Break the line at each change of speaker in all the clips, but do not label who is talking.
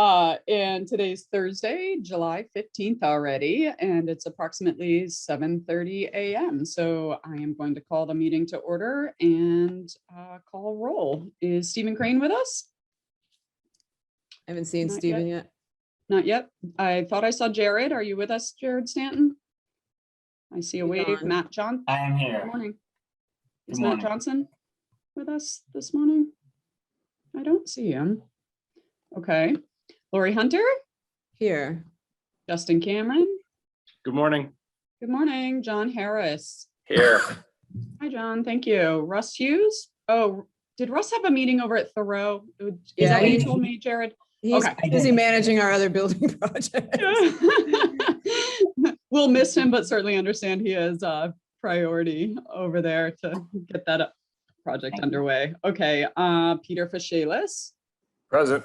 And today's Thursday, July 15th already, and it's approximately 7:30 a.m. So I am going to call the meeting to order and call roll. Is Stephen Crane with us?
I haven't seen
Not
Stephen yet.
Not yet. I thought I saw Jared. Are you with us, Jared Stanton? I see a
He's
wave.
on.
Matt John.
I am here.
Good morning. Is
Good
Matt
morning.
Johnson with us this morning? I don't see him. Okay. Lori Hunter,
Here.
Justin Cameron.
Good morning.
Good morning. John Harris.
Here.
Hi, John. Thank you. Russ Hughes. Oh, did Russ have a meeting over at Thoreau? Is
Yeah,
that what you
he-
told me, Jared?
He's
Okay.
busy managing our other building project.
We'll miss him, but certainly understand he is a priority over there to get that project underway. Okay. Peter Fishalis.
Present.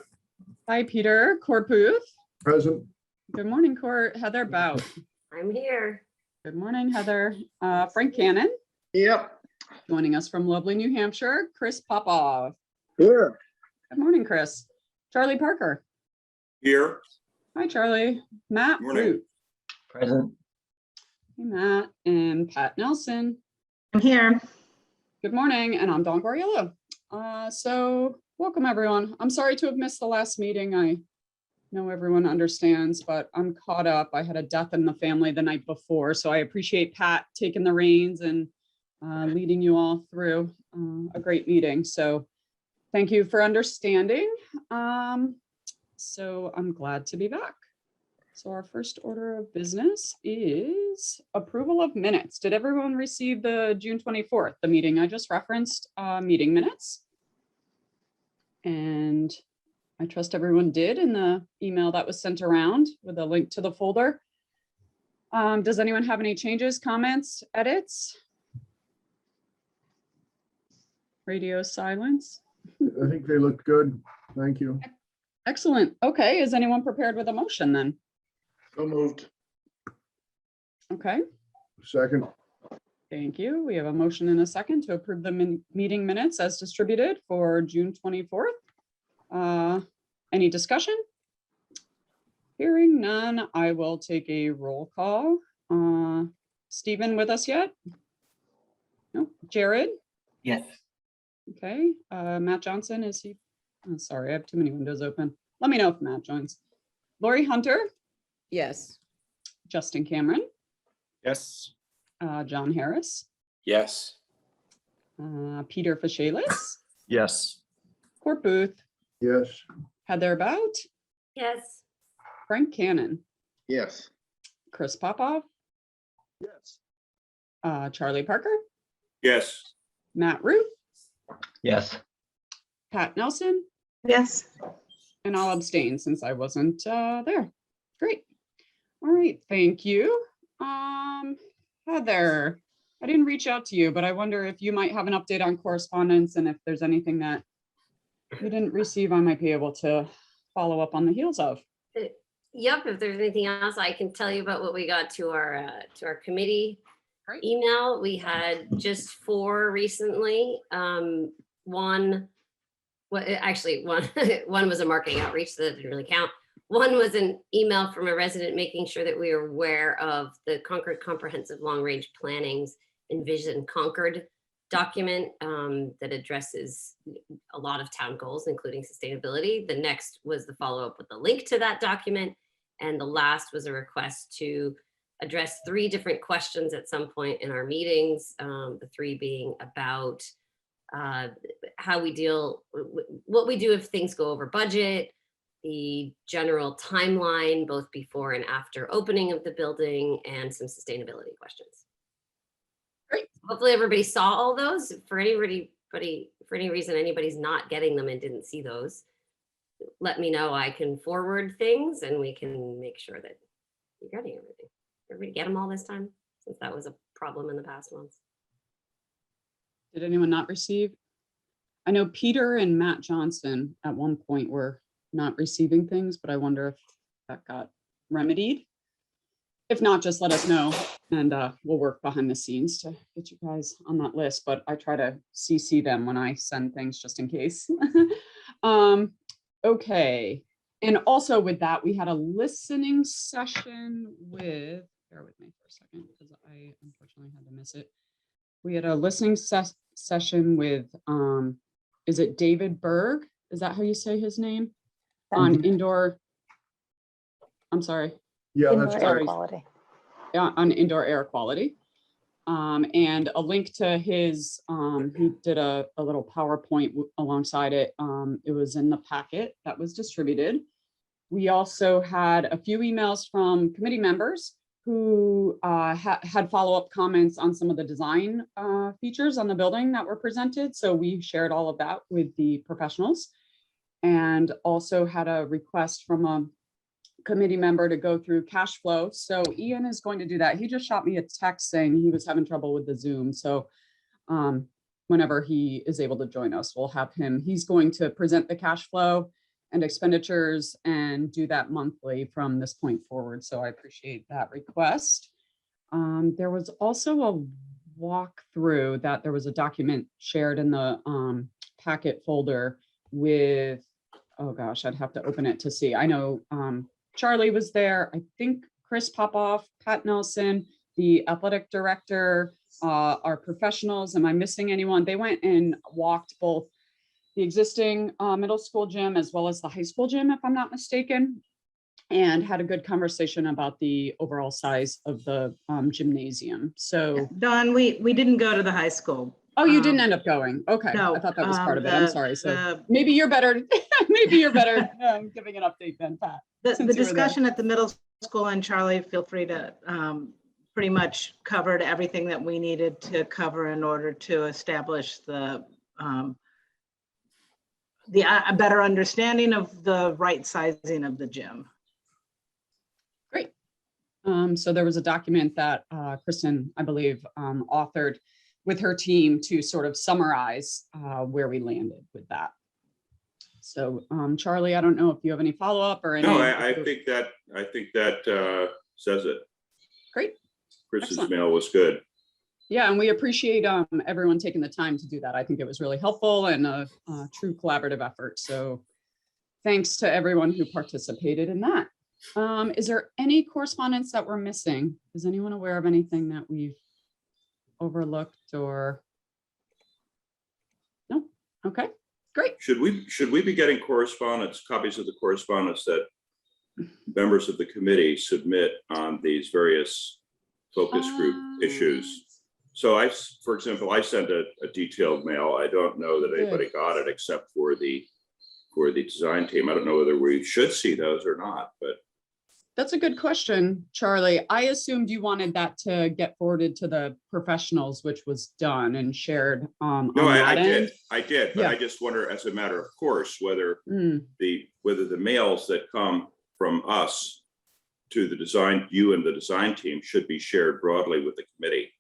Hi, Peter. Court Booth.
Present.
Good morning, Court. Heather Bout.
I'm here.
Good morning, Heather. Frank Cannon.
Yep.
Joining us from lovely New Hampshire, Chris Popov.
Here.
Good morning, Chris. Charlie Parker.
Here.
Hi, Charlie. Matt
Morning.
Root.
Present.
Hey, Matt. And Pat Nelson.
I'm here.
Good morning, and I'm Dawn Goriello. So welcome, everyone. I'm sorry to have missed the last meeting. I know everyone understands, but I'm caught up. I had a death in the family the night before, so I appreciate Pat taking the reins and leading you all through a great meeting. So thank you for understanding. So I'm glad to be back. So our first order of business is approval of minutes. Did everyone receive the June 24th, the meeting I just referenced, meeting minutes? And I trust everyone did in the email that was sent around with a link to the folder. Does anyone have any changes, comments, edits? Radio silence.
I think they looked good. Thank you.
Excellent. Okay, is anyone prepared with a motion then?
So moved.
Okay,
Second.
thank you. We have a motion and a second to approve the meeting minutes as distributed for June 24th. Any discussion? Hearing none, I will take a roll call. Stephen with us yet? Nope. Jared?
Yes.
Okay. Matt Johnson, is he? Oh, sorry, I have too many windows open. Let me know if Matt joins. Lori Hunter?
Yes.
Justin Cameron?
Yes.
John Harris?
Yes.
Peter Fishalis?
Yes.
Court Booth?
Yes.
Heather Bout?
Yes.
Frank Cannon?
Yes.
Chris Popov?
Yes.
Charlie Parker?
Yes.
Matt Root?
Yes.
Pat Nelson?
Yes.
And I'll abstain since I wasn't there. Great. All right, thank you. Heather, I didn't reach out to you, but I wonder if you might have an update on correspondence, and if there's anything that you didn't receive, I might be able to follow up on the heels of.
Yep. If there's anything else, I can tell you about what we got to our committee
Great.
email. We had just 4 recently. One was a marketing outreach, so that didn't really count. One was an email from a resident making sure that we are aware of the Concord Comprehensive Long Range Planning's Envision Concord document that addresses a lot of town goals, including sustainability. The next was the follow-up with the link to that document. And the last was a request to address 3 different questions at some point in our meetings, the 3 being about how we deal, what we do if things go over budget, the general timeline, both before and after opening of the building, and some sustainability questions.
Great.
Hopefully everybody saw all those. For any reason anybody's not getting them and didn't see those, let me know. I can forward things and we can make sure that you're getting everything. Everybody get them all this time, since that was a problem in the past ones.
Did anyone not receive? I know Peter and Matt Johnson at one point were not receiving things, but I wonder if that got remedied. If not, just let us know and we'll work behind the scenes to get you guys on that list, but I try to CC them when I send things just in case. Okay, And also with that, we had a listening session with, bear with me for a second, because I unfortunately had to miss it. We had a listening session with, is it David Berg? Is that how you say his name? On indoor, I'm sorry.
Yeah,
Indoor
that's
air
right.
quality.
On indoor air quality. And a link to his, he did a little PowerPoint alongside it. It was in the packet that was distributed. We also had a few emails from committee members who had follow-up comments on some of the design features on the building that were presented. So we shared all of that with the professionals, and also had a request from a committee member to go through cash flow. So Ian is going to do that. He just shot me a text saying he was having trouble with the Zoom. So whenever he is able to join us, we'll have him. He's going to present the cash flow and expenditures and do that monthly from this point forward. So I appreciate that request. There was also a walkthrough that there was a document shared in the packet folder with, oh gosh, I'd have to open it to see. I know Charlie was there. I think Chris Popoff, Pat Nelson, the athletic director, our professionals. Am I missing anyone? They went and walked both the existing middle school gym as well as the high school gym, if I'm not mistaken, and had a good conversation about the overall size of the gymnasium. So,
Dawn, we didn't go to the high school.
oh, you didn't end up going. Okay,
No,
I thought that was part of it. I'm sorry. So
the-
maybe you're better. Maybe you're better giving an update than Pat.
The
since you were there.
discussion at the middle school, and Charlie, feel free to pretty much covered everything that we needed to cover in order to establish a better understanding of the right sizing of the gym.
Great. So there was a document that Kristen, I believe, authored with her team to sort of summarize where we landed with that. So Charlie, I don't know if you have any follow-up or any.
No, I think that says it.
Great.
Chris's
Excellent.
mail was good.
Yeah, and we appreciate everyone taking the time to do that. I think it was really helpful and a true collaborative effort. So thanks to everyone who participated in that. Is there any correspondence that we're missing? Is anyone aware of anything that we've overlooked or? No? Okay, great.
Should we be getting correspondence, copies of the correspondence that members of the committee submit on these various focus group issues? So for example, I sent a detailed mail. I don't know that anybody got it except for the design team. I don't know whether we should see those or not, but.
That's a good question, Charlie. I assumed you wanted that to get forwarded to the professionals, which was done and shared.
No,
on
I
that end.
did, but
Yeah.
I just wonder, as a matter of course, whether the mails that come from us to the design, you and the design team, should be shared broadly with the committee.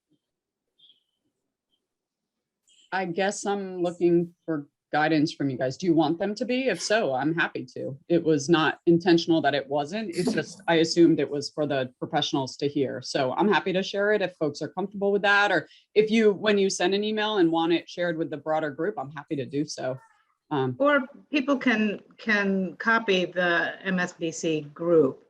I guess I'm looking for guidance from you guys. Do you want them to be? If so, I'm happy to. It was not intentional that it wasn't. It's just, I assumed it was for the professionals to hear. So I'm happy to share it if folks are comfortable with that. Or if you, when you send an email and want it shared with the broader group, I'm happy to do so.
Or people can copy the MSBC group.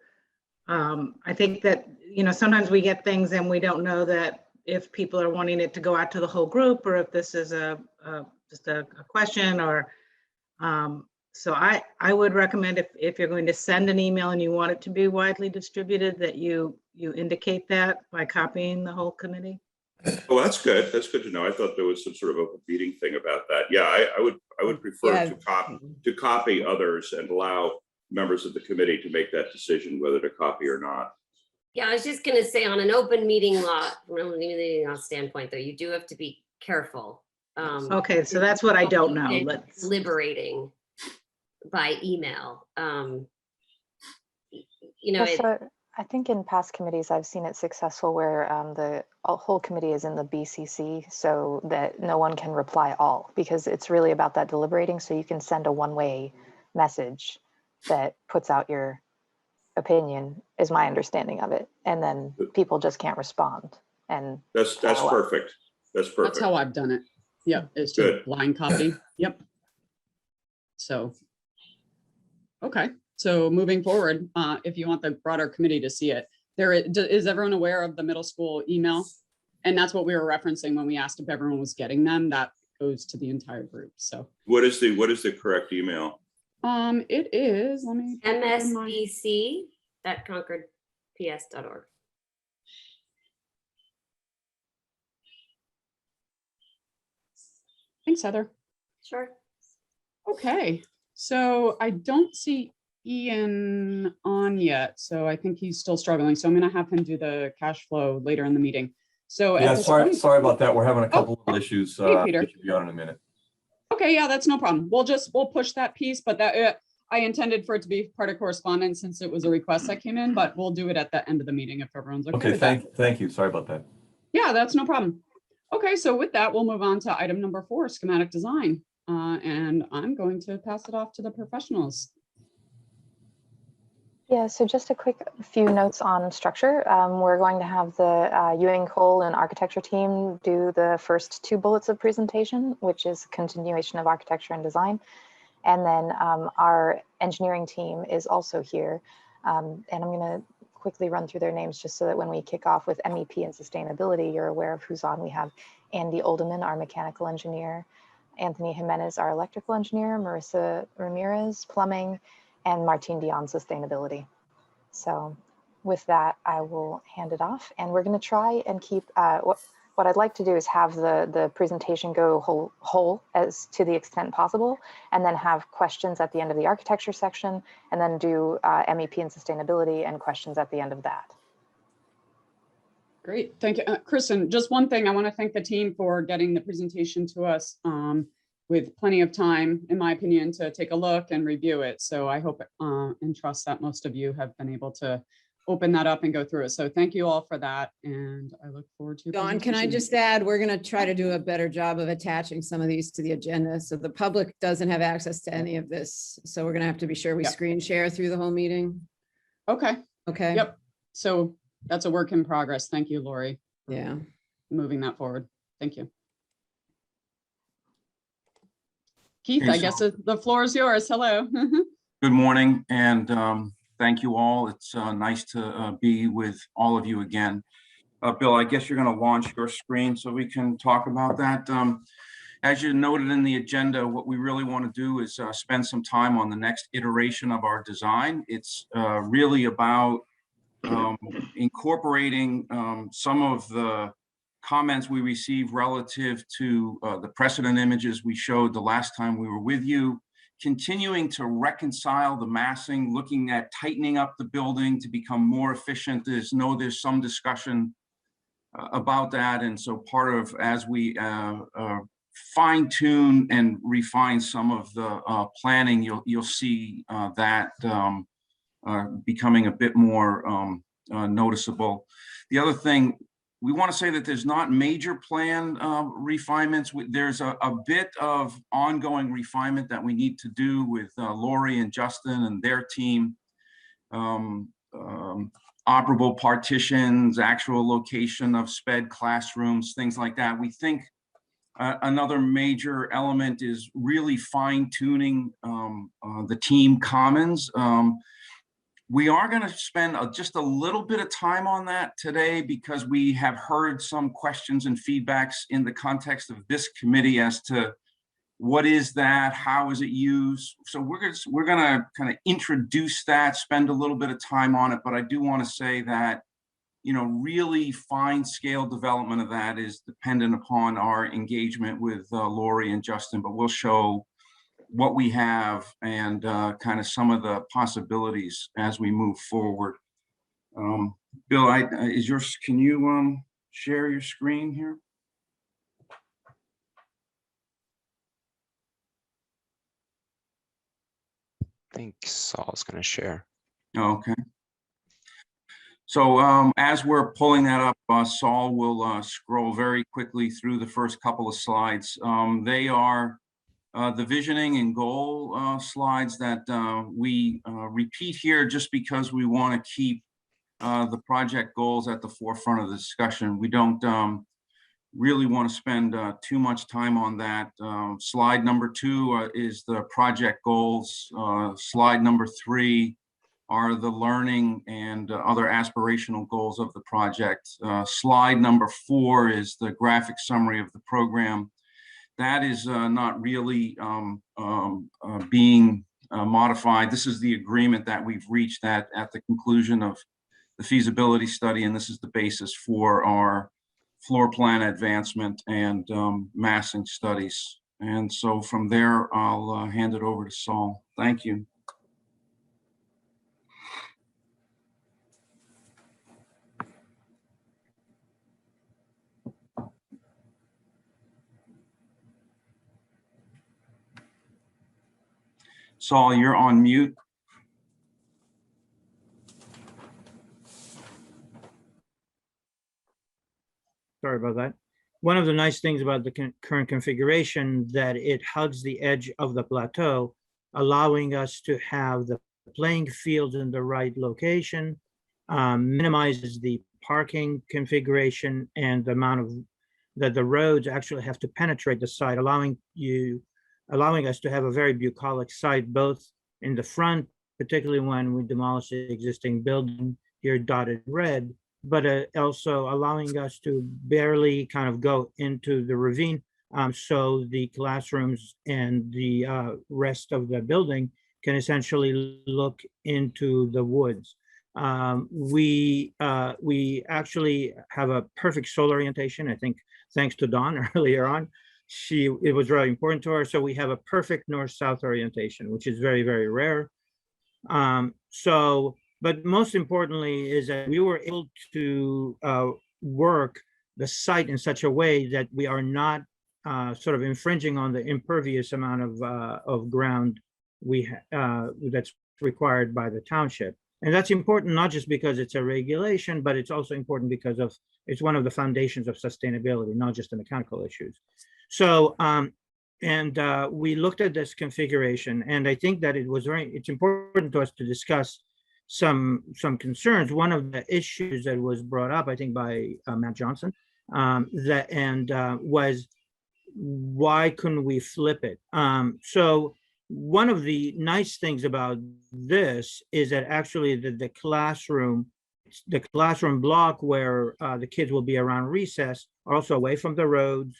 I think that, sometimes we get things and we don't know that if people are wanting it to go out to the whole group, or if this is just a question, or so I would recommend if you're going to send an email and you want it to be widely distributed, that you indicate that by copying the whole committee.
Well, that's good. That's good to know. I thought there was some sort of a meeting thing about that. Yeah, I would prefer
Yeah.
to copy others and allow members of the committee to make that decision whether to copy or not.
Yeah, I was just gonna say, on an open meeting law, from an open meeting law standpoint, though, you do have to be careful.
Okay, so that's what I don't know. Let's.
Deliberating by email.
So I think in past committees, I've seen it successful where the whole committee is in the BCC so that no one can reply all, because it's really about that deliberating. So you can send a one-way message that puts out your opinion, is my understanding of it. And then people just can't respond. And
That's perfect. That's perfect.
That's how I've done it. Yep, it's
Good.
just blind copy. Yep. So, okay, So moving forward, if you want the broader committee to see it, is everyone aware of the middle school email? And that's what we were referencing when we asked if everyone was getting them. That goes to the entire group. So
What is the correct email?
it is, let me.
msbc.concordps.org.
Thanks, Heather.
Sure.
Okay, so I don't see Ian on yet, so I think he's still struggling. So I'm gonna have him do the cash flow later in the meeting. So
Yeah,
at this
sorry
point-
sorry about that. We're having a couple of issues.
Hey, Peter.
We should be on in a minute.
Okay, yeah, that's no problem. We'll push that piece, but that I intended for it to be part of correspondence since it was a request that came in, but we'll do it at the end of the meeting if everyone's okay
Okay,
with that.
thank you. Sorry about that.
Yeah, that's no problem. Okay, so with that, we'll move on to item number 4, schematic design. And I'm going to pass it off to the professionals.
Yeah, so just a quick few notes on structure. We're going to have the Ewing Cole and architecture team do the first 2 bullets of presentation, which is continuation of architecture and design. And then our engineering team is also here. And I'm going to quickly run through their names just so that when we kick off with MEP and sustainability, you're aware of who's on. We have Andy Oldeman, our mechanical engineer, Anthony Jimenez, our electrical engineer, Marissa Ramirez, plumbing, and Martin Dion, sustainability. So with that, I will hand it off, and we're going to try and keep what I'd like to do is have the presentation go whole as to the extent possible, and then have questions at the end of the architecture section, and then do MEP and sustainability and questions at the end of that.
Great, thank you. Kristen, just one thing, I want to thank the team for getting the presentation to us with plenty of time, in my opinion, to take a look and review it. So I hope and trust that most of you have been able to open that up and go through it. So thank you all for that. And I look forward to your
Dawn, can I
presentation.
just add, we're going to try to do a better job of attaching some of these to the agenda. So the public doesn't have access to any of this. So we're going to have to be sure we
Yep.
screen share through the whole meeting.
Okay,
Okay.
yep. So that's a work in progress. Thank you, Lori,
Yeah.
moving that forward. Thank you. Keith,
Okay,
I guess the floor is yours. Hello.
Good morning, and thank you all. It's nice to be with all of you again. Bill, I guess you're going to launch your screen so we can talk about that. As you noted in the agenda, what we really want to do is spend some time on the next iteration of our design. It's really about incorporating some of the comments we received relative to the precedent images we showed the last time we were with you, continuing to reconcile the massing, looking at tightening up the building to become more efficient. There's some discussion about that. And so part of, as we fine tune and refine some of the planning, you'll see that becoming a bit more noticeable. The other thing, we want to say that there's not major plan refinements. There's a bit of ongoing refinement that we need to do with Lori and Justin and their team. Operable partitions, actual location of sped classrooms, things like that. We think another major element is really fine tuning the team commons. We are going to spend just a little bit of time on that today because we have heard some questions and feedbacks in the context of this committee as to what is that, how is it used. So we're going to kind of introduce that, spend a little bit of time on it, but I do want to say that, you know, really fine scale development of that is dependent upon our engagement with Lori and Justin, but we'll show what we have and kind of some of the possibilities as we move forward. Bill, can you share your screen here?
I think Saul's going to share.
Okay. So as we're pulling that up, Saul will scroll very quickly through the first couple of slides. They are the visioning and goal slides that we repeat here just because we want to keep the project goals at the forefront of the discussion. We don't really want to spend too much time on that. Slide number 2 is the project goals. Slide number 3 are the learning and other aspirational goals of the project. Slide number 4 is the graphic summary of the program. That is not really being modified. This is the agreement that we've reached at the conclusion of the feasibility study, and this is the basis for our floor plan advancement and massing studies. And so from there, I'll hand it over to Saul. Thank you. Saul, you're on mute.
Sorry about that. One of the nice things about the current configuration that it hugs the edge of the plateau, allowing us to have the playing fields in the right location, minimizes the parking configuration and the amount of that the roads actually have to penetrate the site, allowing us to have a very bucolic site, both in the front, particularly when we demolish the existing building here dotted red, but also allowing us to barely kind of go into the ravine, so the classrooms and the rest of the building can essentially look into the woods. We actually have a perfect soil orientation, I think, thanks to Dawn earlier on. It was really important to her. So we have a perfect north-south orientation, which is very, very rare. But most importantly is that we were able to work the site in such a way that we are not sort of infringing on the impervious amount of ground that's required by the township. And that's important not just because it's a regulation, but it's also important because it's one of the foundations of sustainability, not just the mechanical issues. So, we looked at this configuration, and I think that it's important to us to discuss some concerns. One of the issues that was brought up, I think, by Matt Johnson, was why couldn't we flip it? So one of the nice things about this is that actually the classroom block where the kids will be around recess are also away from the roads,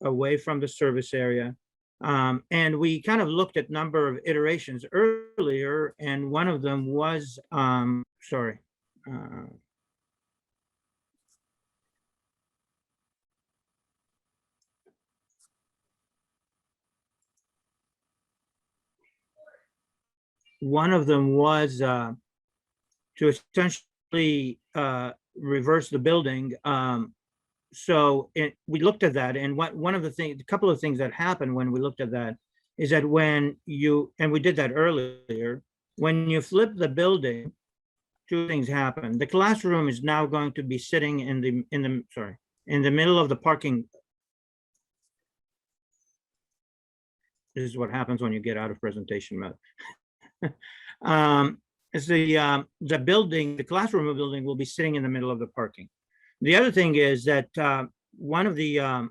away from the service area. And we kind of looked at number of iterations earlier, and one of them was, to essentially reverse the building. We looked at that, and a couple of things that happened when we looked at that is that and we did that earlier, when you flip the building, two things happen. The classroom is now going to be sitting in the middle of the parking. This is what happens when you get out of presentation mode. The classroom building will be sitting in the middle of the parking. The other thing is that one of the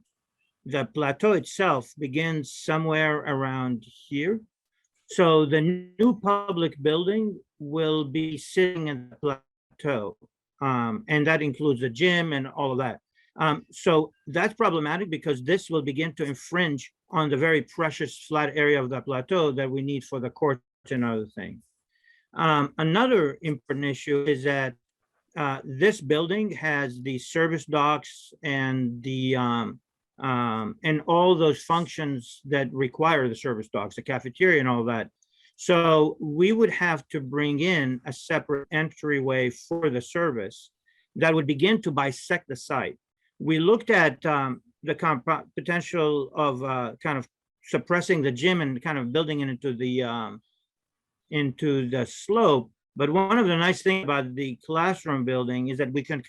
plateau itself begins somewhere around here. So the new public building will be sitting in the plateau, and that includes the gym and all of that. So that's problematic because this will begin to infringe on the very precious flat area of the plateau that we need for the courts and other things. Another important issue is that this building has the service docks and and all those functions that require the service docks, the cafeteria and all that. So we would have to bring in a separate entryway for the service that would begin to bisect the site. We looked at the potential of kind of suppressing the gym and kind of building it into the slope. But one of the nice things about the classroom building is that we can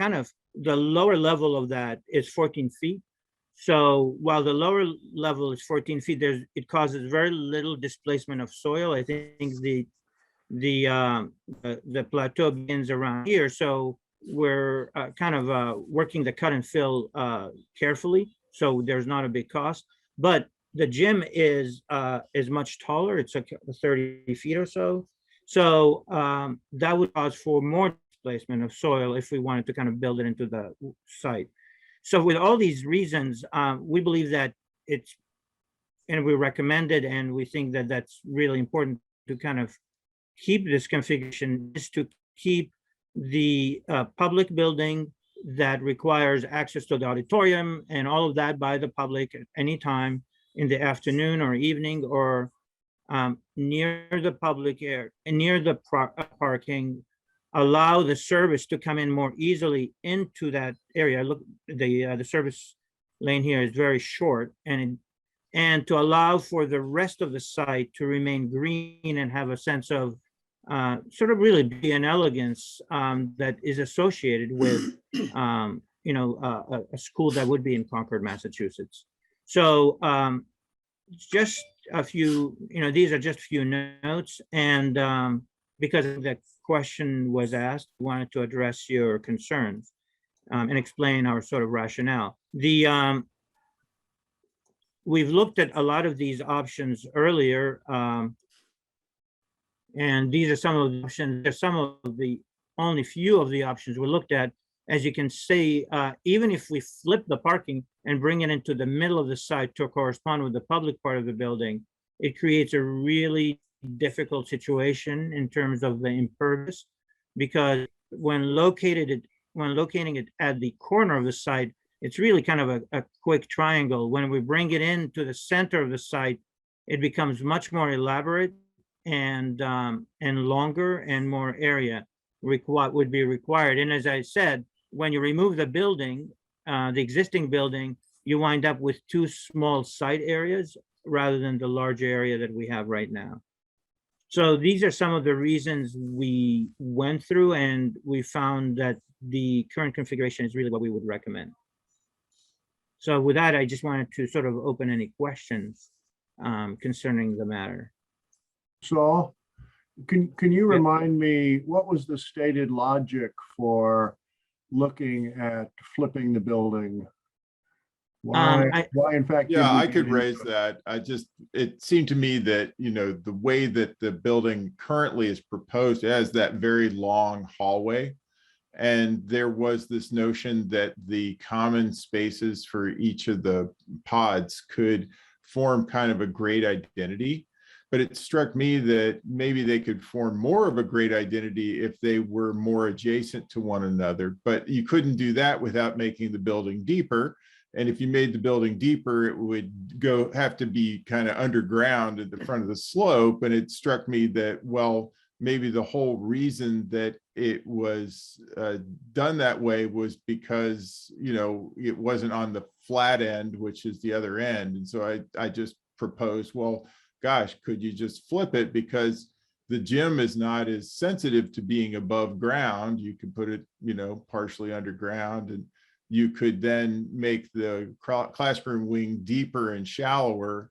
the lower level of that is 14 feet. So while the lower level is 14 feet, it causes very little displacement of soil. I think the plateau begins around here. So we're kind of working the cut and fill carefully, so there's not a big cost. But the gym is much taller. It's like 30 feet or so. So that would cause for more displacement of soil if we wanted to kind of build it into the site. So with all these reasons, we believe that it's, and we recommend it, and we think that that's really important to kind of keep this configuration, is to keep the public building that requires access to the auditorium and all of that by the public at any time in the afternoon or evening, or near the public area, near the parking, allow the service to come in more easily into that area. Look, the service lane here is very short, and to allow for the rest of the site to remain green and have a sense of sort of really beauty and elegance that is associated with a school that would be in Concord, Massachusetts. So just a few, these are just a few notes, and because the question was asked, I wanted to address your concerns and explain our sort of rationale. We've looked at a lot of these options earlier, and these are some of the options. There's some of the only few of the options we looked at. As you can see, even if we flip the parking and bring it into the middle of the site to correspond with the public part of the building, it creates a really difficult situation in terms of the impervious, because when locating it at the corner of the site, it's really kind of a quick triangle. When we bring it into the center of the site, it becomes much more elaborate and longer, and more area would be required. And as I said, when you remove the building, the existing building, you wind up with two small site areas rather than the large area that we have right now. So these are some of the reasons we went through, and we found that the current configuration is really what we would recommend. So with that, I just wanted to sort of open any questions concerning the matter.
Saul, can you remind me, what was the stated logic for looking at flipping the building? Why in fact? did
Yeah,
we
I
get
could
into
raise
it?
that. It seemed to me that, the way that the building currently is proposed, it has that very long hallway. And there was this notion that the common spaces for each of the pods could form kind of a great identity. But it struck me that maybe they could form more of a great identity if they were more adjacent to one another. But you couldn't do that without making the building deeper. And if you made the building deeper, it would have to be kind of underground at the front of the slope. And it struck me that, well, maybe the whole reason that it was done that way was because, it wasn't on the flat end, which is the other end. And so I just proposed, well, gosh, could you just flip it? Because the gym is not as sensitive to being above ground. You could put it, partially underground, and you could then make the classroom wing deeper and shallower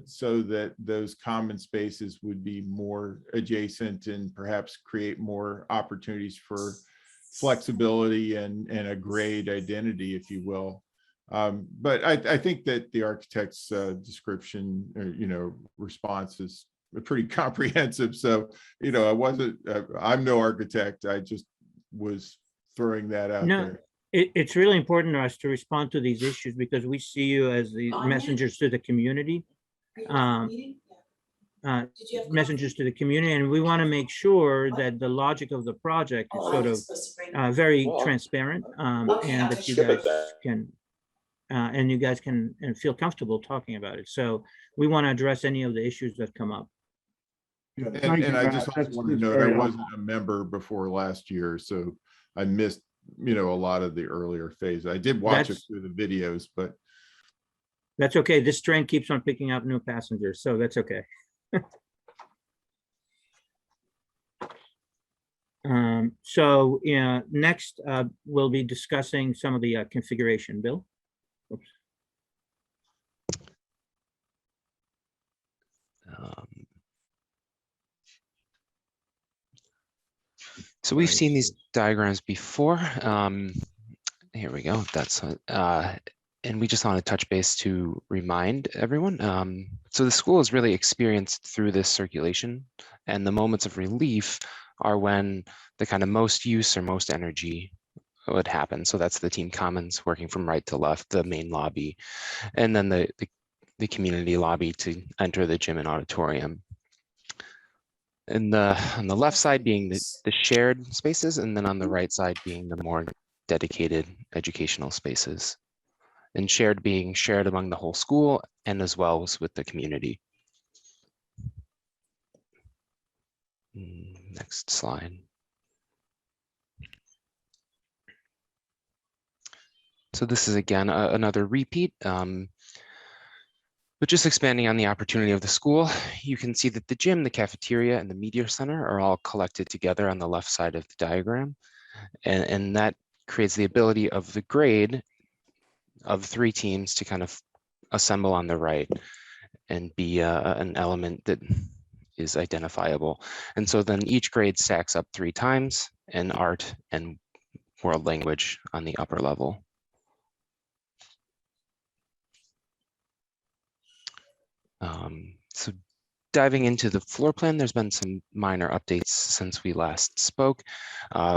so that those common spaces would be more adjacent and perhaps create more opportunities for flexibility and a grade identity, if you will. But I think that the architect's description or, response is pretty comprehensive. So, I'm no architect. I just was throwing that out there.
It's really important to us to respond to these issues because we see you as the messengers to the community. Messengers to the community, and we want to make sure that the logic of the project is sort of very transparent, and that you guys can feel comfortable talking about it. So we want to address any of the issues that come up.
Yeah,
And I just
Matt.
want to note, I wasn't a member before last year, so I missed, a lot of the earlier phase. I did watch it through the videos, but
that's okay. This train keeps on picking up new passengers, so that's okay. So next we'll be discussing some of the configuration. Bill. Oops.
So we've
Right.
seen these diagrams before. Here we go. That's and we just want to touch base to remind everyone. So the school is really experienced through this circulation, and the moments of relief are when the kind of most use or most energy would happen. So that's the team commons working from right to left, the main lobby, and then the community lobby to enter the gym and auditorium. And on the left side being the shared spaces, and then on the right side being the more dedicated educational spaces. And shared being shared among the whole school and as well as with the community. Next slide. So this is again another repeat, but just expanding on the opportunity of the school. You can see that the gym, the cafeteria, and the media center are all collected together on the left side of the diagram. And that creates the ability of the grade of 3 teams to kind of assemble on the right and be an element that is identifiable. And so then each grade stacks up 3 times, and art and world language on the upper level. So diving into the floor plan, there's been some minor updates since we last spoke.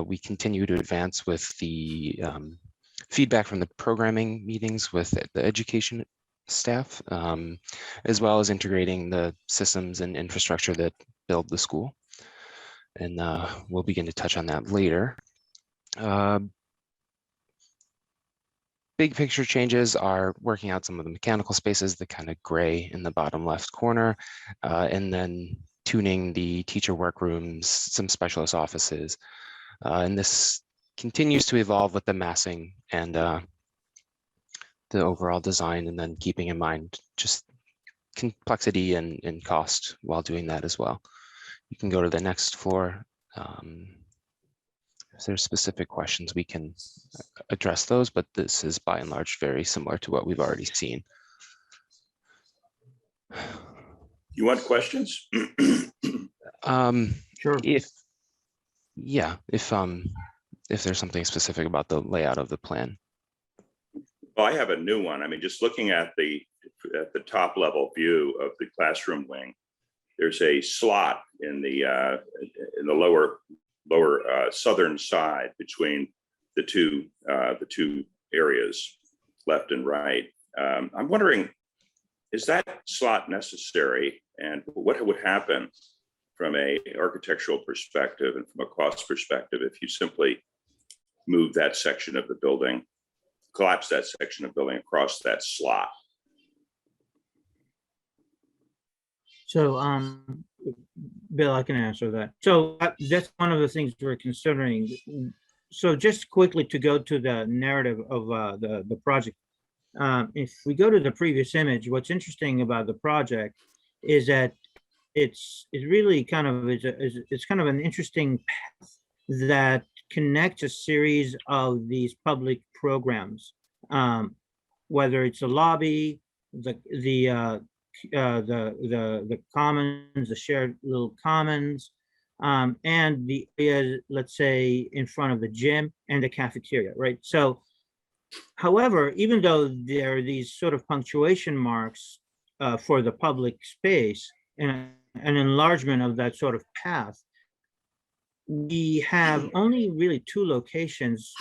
We continue to advance with the feedback from the programming meetings with the education staff, as well as integrating the systems and infrastructure that build the school. And we'll begin to touch on that later. Big picture changes are working out some of the mechanical spaces, the kind of gray in the bottom left corner, and then tuning the teacher workrooms, some specialist offices. And this continues to evolve with the massing and the overall design, and then keeping in mind just complexity and cost while doing that as well. You can go to the next floor. If there's specific questions, we can address those, but this is by and large very similar to what we've already seen.
You want questions?
Sure.
If there's something specific about the layout of the plan.
Well, I have a new one. I mean, just looking at the top level view of the classroom wing, there's a slot in the lower southern side between the two areas, left and right. I'm wondering, is that slot necessary, and what would happen from a architectural perspective and from a cost perspective if you simply move that section of the building, collapse that section of building across that slot?
So, Bill, I can answer that. So that's one of the things we're considering. So just quickly to go to the narrative of the project. If we go to the previous image, what's interesting about the project is that it's really kind of it's kind of an interesting path that connects a series of these public programs, whether it's a lobby, the commons, the shared little commons, and the area, let's say, in front of the gym and the cafeteria, right? So, however, even though there are these sort of punctuation marks for the public space and an enlargement of that sort of path, we have only really 3 locations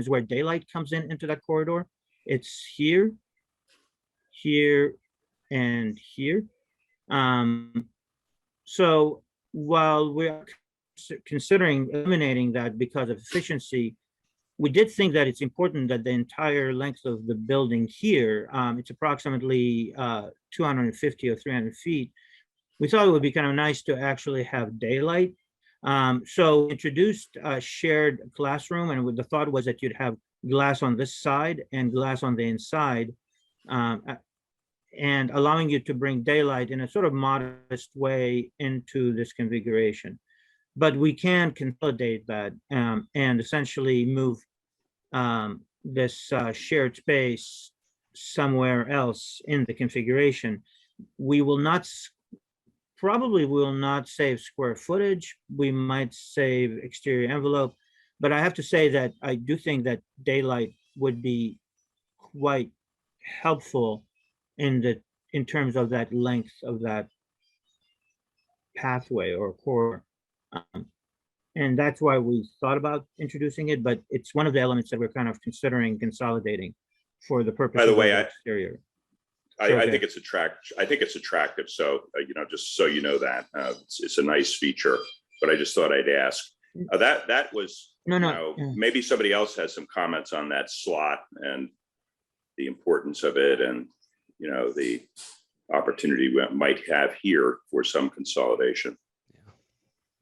where daylight comes into that corridor. It's here, here, and here. So while we're considering eliminating that because of efficiency, we did think that it's important that the entire length of the building here, it's approximately 250 or 300 feet. We thought it would be kind of nice to actually have daylight. So introduced a shared classroom, and the thought was that you'd have glass on this side and glass on the inside, and allowing you to bring daylight in a sort of modest way into this configuration. But we can consolidate that and essentially move this shared space somewhere else in the configuration. We will not probably will not save square footage. We might save exterior envelope, but I have to say that I do think that daylight would be quite helpful in terms of that length of that pathway or core. And that's why we thought about introducing it, but it's one of the elements that we're kind of considering consolidating for the purpose
By the
of
way,
the exterior.
I think it's attractive. So, just so you know that, it's a nice feature, but I just thought I'd ask. That was,
No.
maybe somebody else has some comments on that slot and the importance of it and, the opportunity we might have here for some consolidation.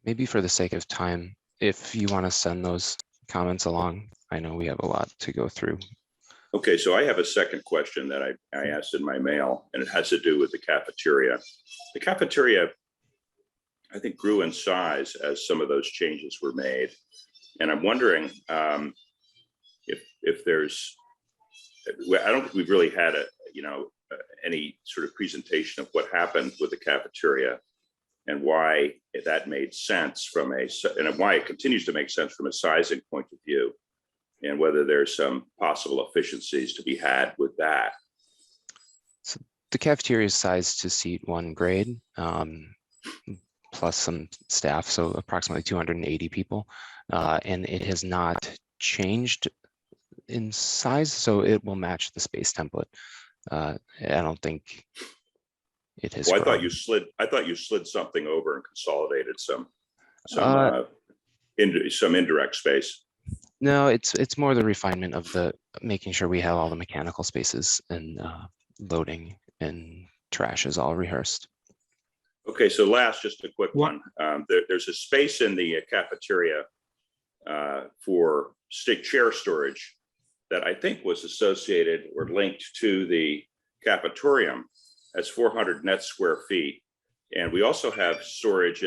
Maybe for the sake of time, if you want to send those comments along, I know we have a lot to go through.
Okay, so I have a second question that I asked in my mail, and it has to do with the cafeteria. The cafeteria, I think, grew in size as some of those changes were made. And I'm wondering if there's, I don't think we've really had any sort of presentation of what happened with the cafeteria and why that made sense and why it continues to make sense from a sizing point of view, and whether there's some possible efficiencies to be had with that.
So the cafeteria is sized to seat one grade, plus some staff, so approximately 280 people. And it has not changed in size, so it will match the space template. I don't think it has.
Well, I thought you slid something over and consolidated some indirect space.
No, it's more the refinement of the making sure we have all the mechanical spaces and loading and trash is all rehearsed.
Okay, so last, just a quick one. There's a space in the cafeteria for chair storage that I think was associated or linked to the cafetorium as 400 net square feet. And we also have storage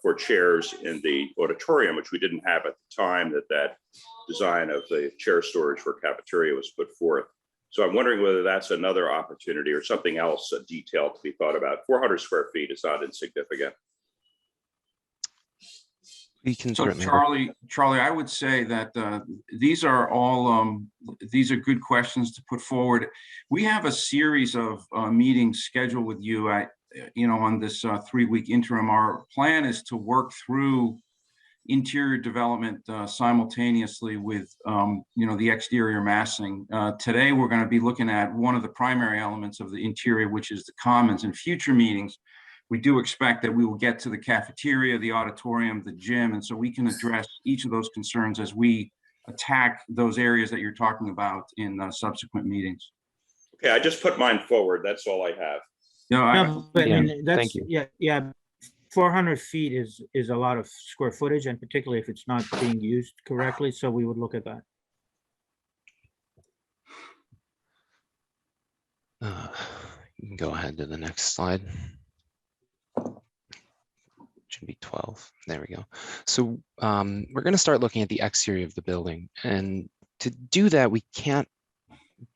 for chairs in the auditorium, which we didn't have at the time that design of the chair storage for cafeteria was put forth. So I'm wondering whether that's another opportunity or something else, a detail to be thought about. 400 square feet is not insignificant.
We can
So Charlie, I would say that these are all these are good questions to put forward. We have a series of meetings scheduled with you on this 3-week interim. Our plan is to work through interior development simultaneously with the exterior massing. Today we're going to be looking at one of the primary elements of the interior, which is the commons. In future meetings, we do expect that we will get to the cafeteria, the auditorium, the gym, and so we can address each of those concerns as we attack those areas that you're talking about in subsequent meetings.
Okay, I just put mine forward. That's all I have.
But I mean, that's,
thank you.
Yeah. 400 feet is a lot of square footage, and particularly if it's not being used correctly. So we would look at that.
You can go ahead to the next slide. Should be 12. There we go. So we're going to start looking at the exterior of the building, and to do that, we can't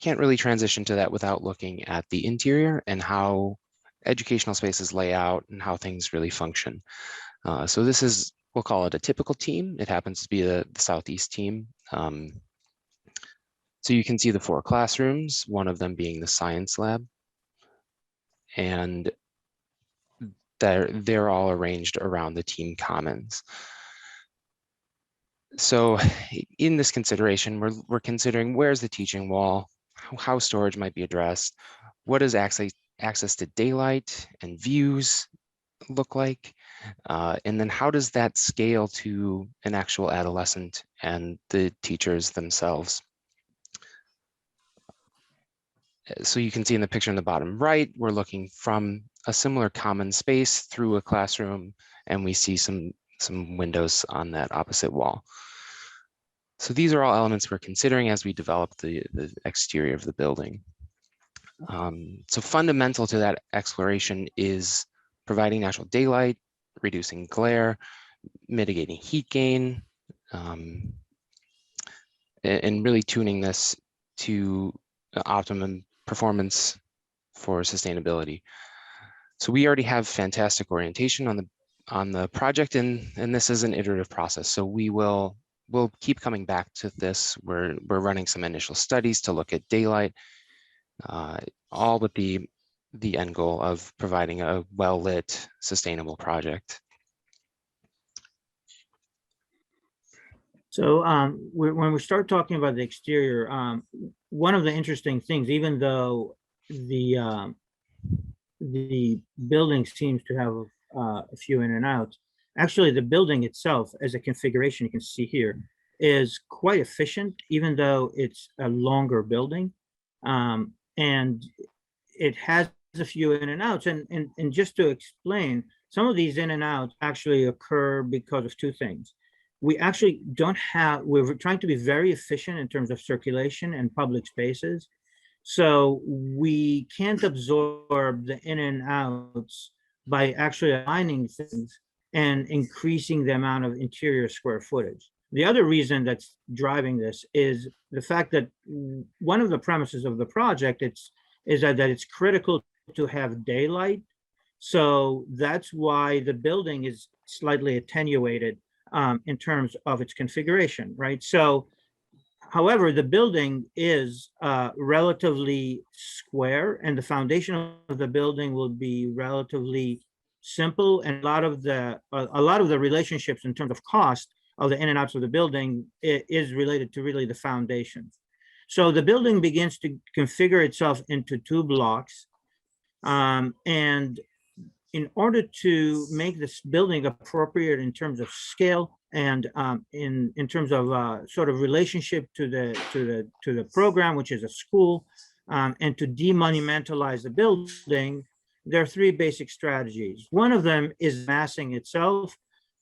really transition to that without looking at the interior and how educational spaces lay out and how things really function. So this is, we'll call it a typical team. It happens to be the Southeast team. So you can see the 4 classrooms, one of them being the science lab, and they're all arranged around the team commons. So in this consideration, we're considering where's the teaching wall, how storage might be addressed, what does access to daylight and views look like, and then how does that scale to an actual adolescent and the teachers themselves. So you can see in the picture in the bottom right, we're looking from a similar common space through a classroom, and we see some windows on that opposite wall. So these are all elements we're considering as we develop the exterior of the building. So fundamental to that exploration is providing natural daylight, reducing glare, mitigating heat gain, and really tuning this to optimum performance for sustainability. So we already have fantastic orientation on the project, and this is an iterative process. So we'll keep coming back to this. We're running some initial studies to look at daylight, all with the end goal of providing a well-lit, sustainable project.
So when we start talking about the exterior, one of the interesting things, even though the building seems to have a few in and outs, actually the building itself as a configuration, you can see here, is quite efficient, even though it's a longer building. And it has a few in and outs. And just to explain, some of these in and outs actually occur because of two things. We actually we're trying to be very efficient in terms of circulation and public spaces. So we can't absorb the in and outs by actually aligning things and increasing the amount of interior square footage. The other reason that's driving this is the fact that one of the premises of the project is that it's critical to have daylight. So that's why the building is slightly attenuated in terms of its configuration, right? So, however, the building is relatively square, and the foundation of the building will be relatively simple, and a lot of the relationships in terms of cost of the in and outs of the building is related to really the foundations. So the building begins to configure itself into two blocks, and in order to make this building appropriate in terms of scale and in terms of sort of relationship to the program, which is a school, and to demonumentalize the building, there are three basic strategies. One of them is massing itself,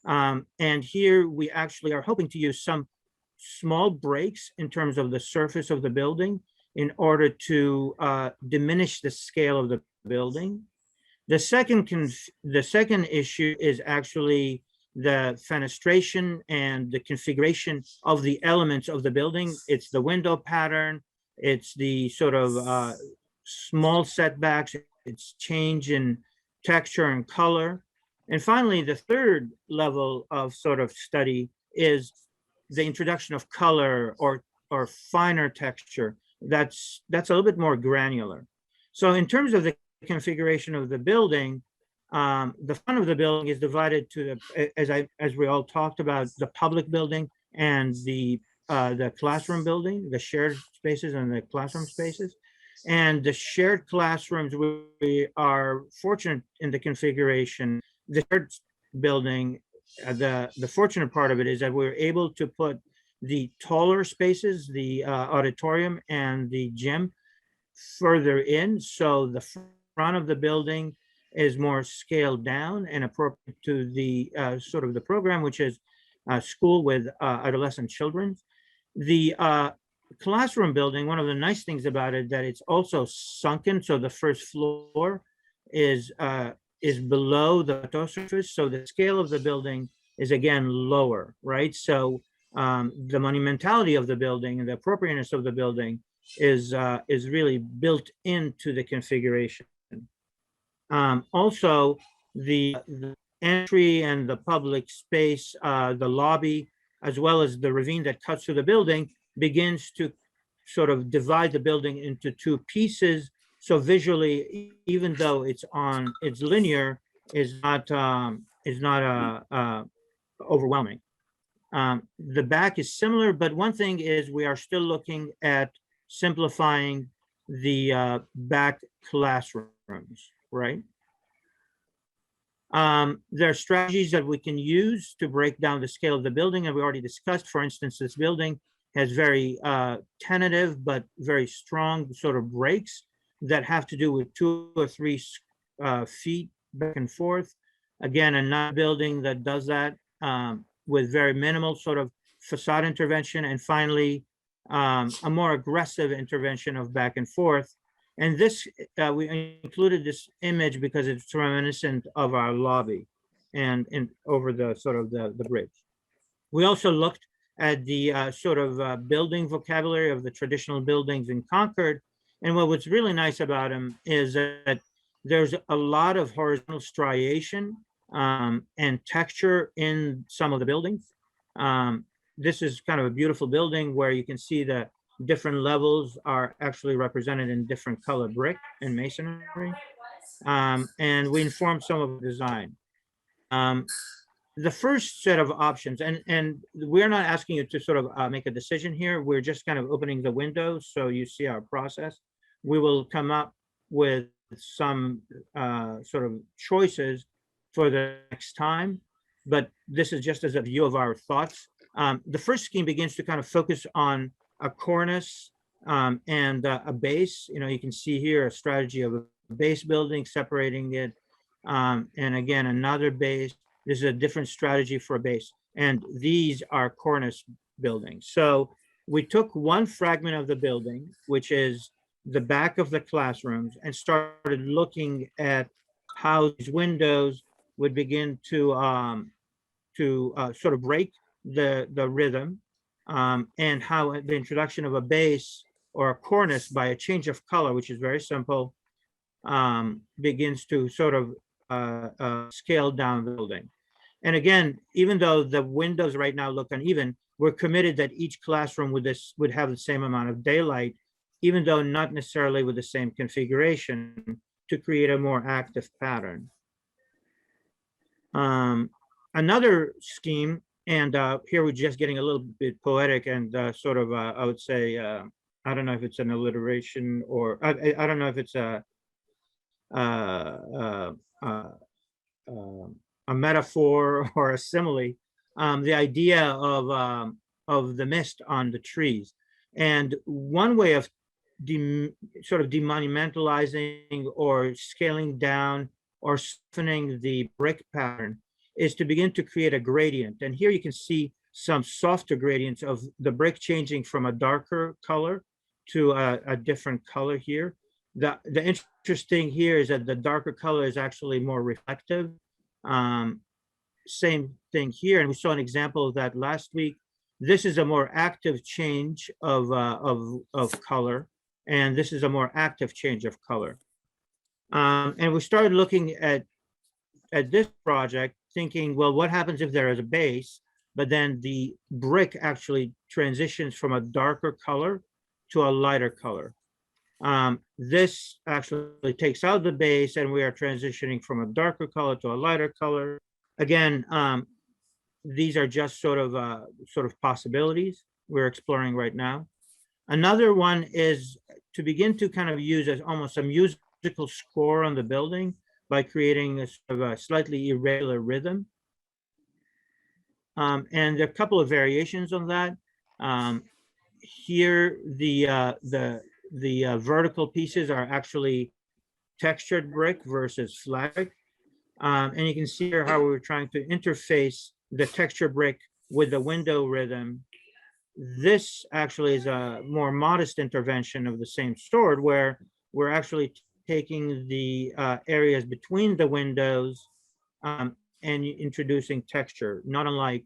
and here we actually are hoping to use some small breaks in terms of the surface of the building in order to diminish the scale of the building. The second issue is actually the fenestration and the configuration of the elements of the building. It's the window pattern, it's the sort of small setbacks, it's change in texture and color. And finally, the third level of sort of study is the introduction of color or finer texture. That's a little bit more granular. So in terms of the configuration of the building, the front of the building is divided to as we all talked about, the public building and the classroom building, the shared spaces and the classroom spaces. And the shared classrooms, we are fortunate in the configuration. The shared building, the fortunate part of it is that we're able to put the taller spaces, the auditorium and the gym, further in, so the front of the building is more scaled down and appropriate to the sort of the program, which is school with adolescent children. The classroom building, one of the nice things about it, that it's also sunken, so the first floor is below the plateau surface, so the scale of the building is again lower, right? So the monumentality of the building and the appropriateness of the building is really built into the configuration. Also, the entry and the public space, the lobby, as well as the ravine that cuts through the building, begins to sort of divide the building into two pieces. So visually, even though it's linear, is not overwhelming. The back is similar, but one thing is we are still looking at simplifying the back classrooms, right? There are strategies that we can use to break down the scale of the building, and we already discussed. For instance, this building has very tentative but very strong sort of breaks that have to do with 2 or 3 feet back and forth. Again, another building that does that with very minimal sort of facade intervention, and finally, a more aggressive intervention of back and forth. And this, we included this image because it's reminiscent of our lobby and over the sort of the bridge. We also looked at the sort of building vocabulary of the traditional buildings in Concord. And what was really nice about them is that There's a lot of horizontal striation and texture in some of the buildings. This is kind of a beautiful building where you can see that different levels are actually represented in different color brick and masonry. And we informed some of the design. The first set of options, and we're not asking you to sort of make a decision here. We're just kind of opening the window so you see our process. We will come up with some sort of choices for the next time, but this is just as a view of our thoughts. The first scheme begins to kind of focus on a cornice and a base. You know, you can see here a strategy of a base building, separating it, and again, another base. This is a different strategy for a base, and these are cornice buildings. So we took one fragment of the building, which is the back of the classrooms, and started looking at how these windows would begin to sort of break the rhythm, and how the introduction of a base or a cornice by a change of color, which is very simple, begins to sort of scale down the building. And again, even though the windows right now look uneven, we're committed that each classroom would have the same amount of daylight, even though not necessarily with the same configuration, to create a more active pattern. Another scheme, and here we're just getting a little bit poetic and sort of, I would say, I don't know if it's an alliteration or I don't know if it's a metaphor or a simile, the idea of the mist on the trees. And one way of sort of demonumentalizing or scaling down or softening the brick pattern is to begin to create a gradient. And here you can see some softer gradients of the brick changing from a darker color to a different color here. The interesting here is that the darker color is actually more reflective. Same thing here, and we saw an example of that last week. This is a more active change of color, and this is a more active change of color. And we started looking at this project thinking, well, what happens if there is a base, but then the brick actually transitions from a darker color to a lighter color. This actually takes out the base, and we are transitioning from a darker color to a lighter color. Again, these are just sort of possibilities we're exploring right now. Another one is to begin to kind of use as almost a musical score on the building by creating a sort of a slightly irregular rhythm. And there are a couple of variations on that. Here, the vertical pieces are actually textured brick versus flat brick. And you can see here how we're trying to interface the texture brick with the window rhythm. This actually is a more modest intervention of the same sort, where we're actually taking the areas between the windows and introducing texture, not unlike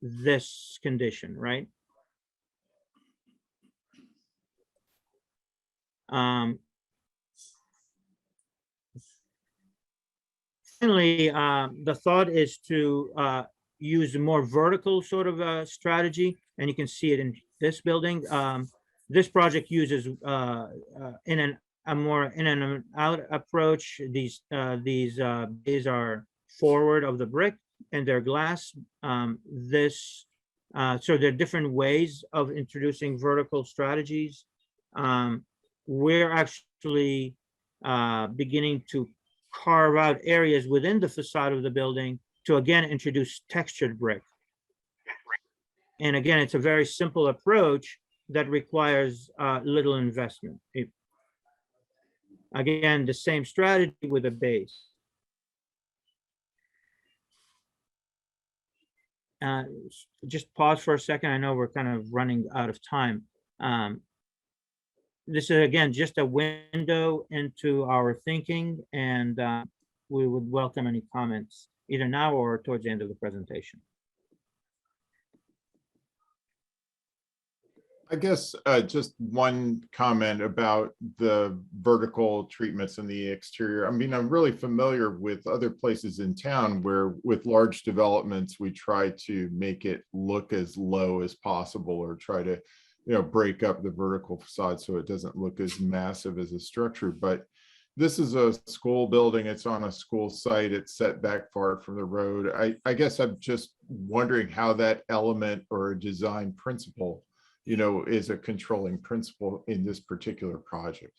this condition, right? Finally, the thought is to use a more vertical sort of strategy, and you can see it in this building. This project uses a more in and out approach. These are forward of the brick and they're glass. So there are different ways of introducing vertical strategies. We're actually beginning to carve out areas within the facade of the building to again introduce textured brick. And again, it's a very simple approach that requires little investment. Again, the same strategy with a base. Just pause for a second. I know we're kind of running out of time. This is, again, just a window into our thinking, and we would welcome any comments either now or towards the end of the presentation.
I guess just one comment about the vertical treatments in the exterior. I mean, I'm really familiar with other places in town where with large developments, we try to make it look as low as possible or try to, break up the vertical facade so it doesn't look as massive as a structure. But this is a school building. It's on a school site. It's set back far from the road. I guess I'm just wondering how that element or a design principle is a controlling principle in this particular project.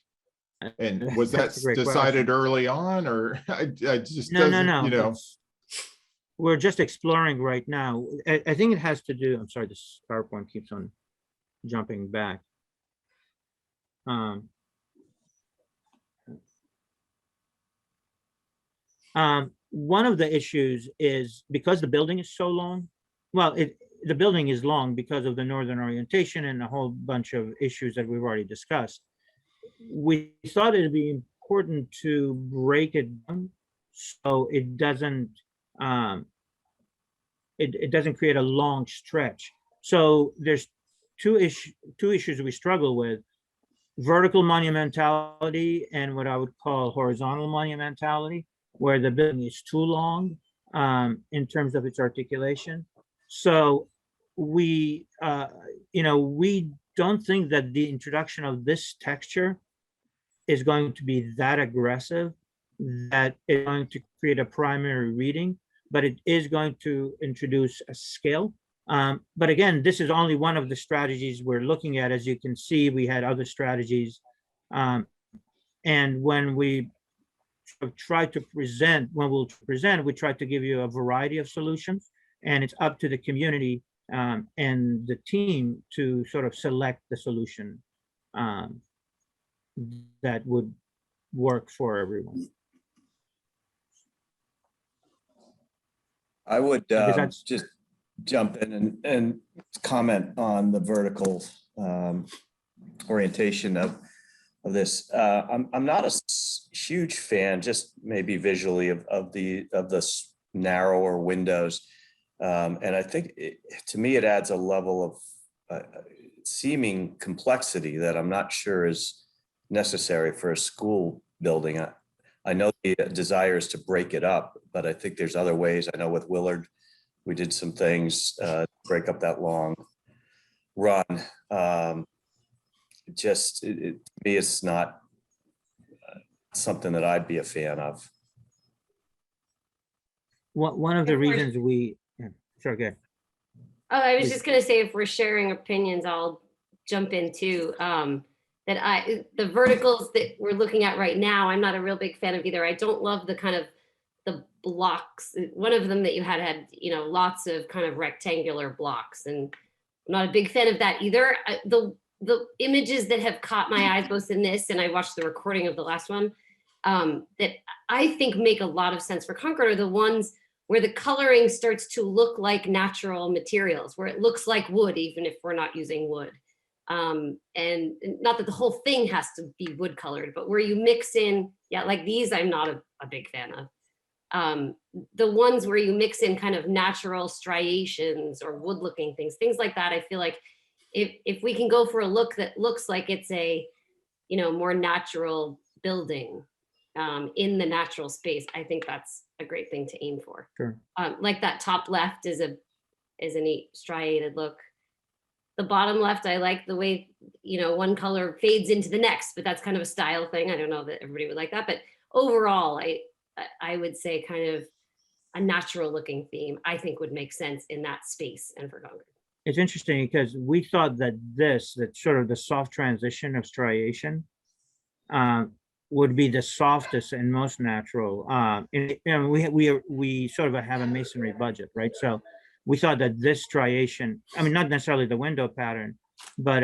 And was that
That's a great
decided
question.
early on, or I just
No,
doesn't,
we're just exploring right now. I think it has to do, I'm sorry, this PowerPoint keeps on jumping back. One of the issues is because the building is so long, well, the building is long because of the northern orientation and a whole bunch of issues that we've already discussed. We thought it'd be important to break it down so it doesn't it doesn't create a long stretch. So there's two issues we struggle with: vertical monumentality and what I would call horizontal monumentality, where the building is too long in terms of its articulation. So we, we don't think that the introduction of this texture is going to be that aggressive that it's going to create a primary reading, but it is going to introduce a scale. But again, this is only one of the strategies we're looking at. As you can see, we had other strategies. And when we try to present, we try to give you a variety of solutions, and it's up to the community and the team to sort of select the solution that would work for everyone.
I would
Because that's-
just jump in and comment on the vertical orientation of this. I'm not a huge fan, just maybe visually, of the narrower windows, and I think to me it adds a level of seeming complexity that I'm not sure is necessary for a school building. I know the desire is to break it up, but I think there's other ways. I know with Willard, we did some things to break up that long run. To me, it's not something that I'd be a fan of.
One of the reasons sure, go ahead.
Oh, I was just gonna say, if we're sharing opinions, I'll jump in too. The verticals that we're looking at right now, I'm not a real big fan of either. I don't love the kind of the blocks. One of them that you had, lots of kind of rectangular blocks, and I'm not a big fan of that either. The images that have caught my eyes both in this, and I watched the recording of the last one, that I think make a lot of sense for Concord are the ones where the coloring starts to look like natural materials, where it looks like wood, even if we're not using wood. And not that the whole thing has to be wood colored, but where you mix in, like these, I'm not a big fan of. The ones where you mix in kind of natural striations or wood looking things like that, I feel like if we can go for a look that looks like it's a, more natural building in the natural space, I think that's a great thing to aim for.
Sure.
Like that top left is a neat striated look. The bottom left, I like the way, one color fades into the next, but that's kind of a style thing. I don't know that everybody would like that, but overall, I would say kind of a natural looking theme, I think would make sense in that space and for Concord.
It's interesting because we thought that that sort of the soft transition of striation would be the softest and most natural. We sort of have a masonry budget, right? So we thought that this striation, I mean, not necessarily the window pattern, but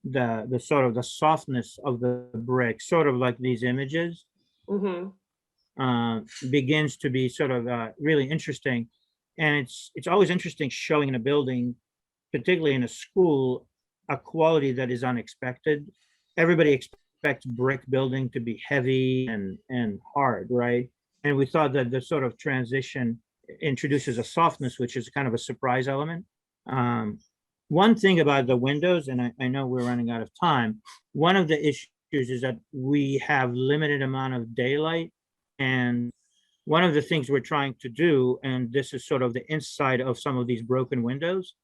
the sort of the softness of the brick, sort of like these images, begins to be sort of really interesting. And it's always interesting showing in a building, particularly in a school, a quality that is unexpected. Everybody expects brick building to be heavy and hard, right? And we thought that the sort of transition introduces a softness, which is kind of a surprise element. one thing about the windows, and I know we're running out of time, one of the issues is that we have limited amount of daylight. And one of the things we're trying to do, and this is sort of the inside of some of these broken windows,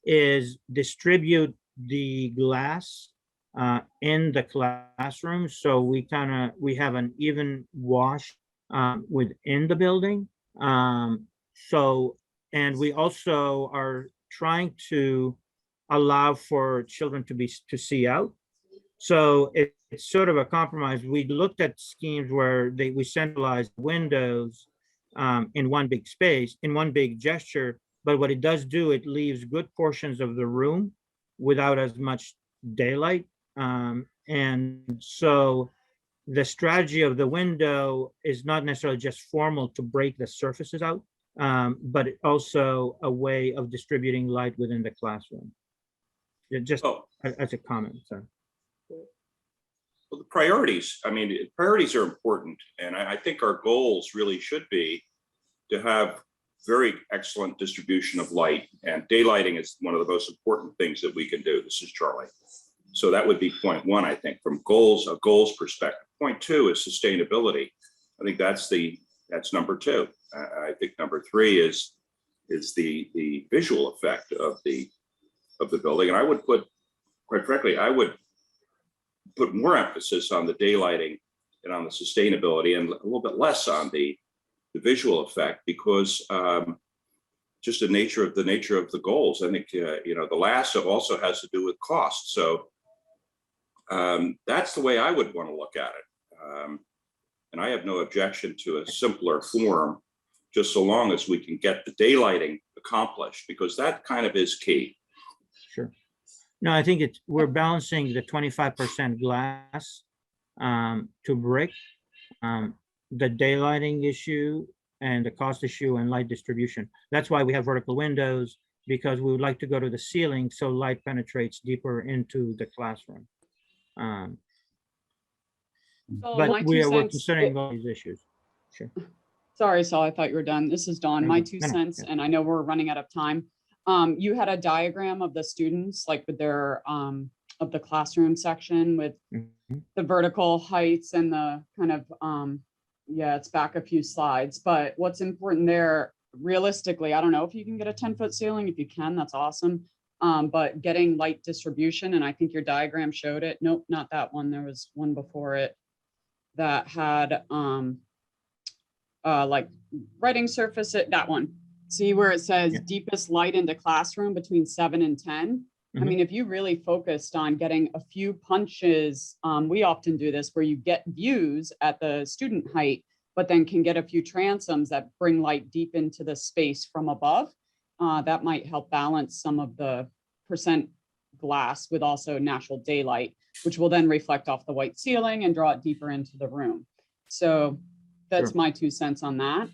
is distribute the glass in the classroom. So we have an even wash within the building. And we also are trying to allow for children to see out. So it's sort of a compromise. We looked at schemes where we centralized windows in one big space, in one big gesture. But what it does do, it leaves good portions of the room without as much daylight. And so the strategy of the window is not necessarily just formal to break the surfaces out, but also a way of distributing light within the classroom. Just as a comment, sorry.
Well, the priorities, I mean, priorities are important. And I think our goals really should be to have very excellent distribution of light, and daylighting is one of the most important things that we can do. This is Charlie. So that would be point one, I think, from a goals perspective. Point two is sustainability. I think that's number two. I think number three is the visual effect of the building. And I would put, quite frankly, I would put more emphasis on the daylighting and on the sustainability, and a little bit less on the visual effect, because just the nature of the goals. I think the last also has to do with cost. So that's the way I would want to look at it. And I have no objection to a simpler form, just so long as we can get the daylighting accomplished, because that kind of is key.
Sure. No, I think we're balancing the 25% glass to brick, the daylighting issue and the cost issue and light distribution. That's why we have vertical windows, because we would like to go to the ceiling so light penetrates deeper into the classroom. But we're considering all these issues. Sure.
Sorry, Saul, I thought you were done. This is Dawn. My 2 cents, and I know we're running out of time. You had a diagram of the students, like with their of the classroom section with the vertical heights and the kind of yeah, it's back a few slides. But what's important there, realistically, I don't know if you can get a 10-foot ceiling. If you can, that's awesome. But getting light distribution, and I think your diagram showed it. Nope, not that one. There was one before it that had like writing surface, that one. See where it says deepest light into classroom between 7 and 10. I mean, if you really focused on getting a few punches, we often do this where you get views at the student height, but then can get a few transoms that bring light deep into the space from above. That might help balance some of the percent glass with also natural daylight, which will then reflect off the white ceiling and draw it deeper into the room. So that's my 2 cents on that.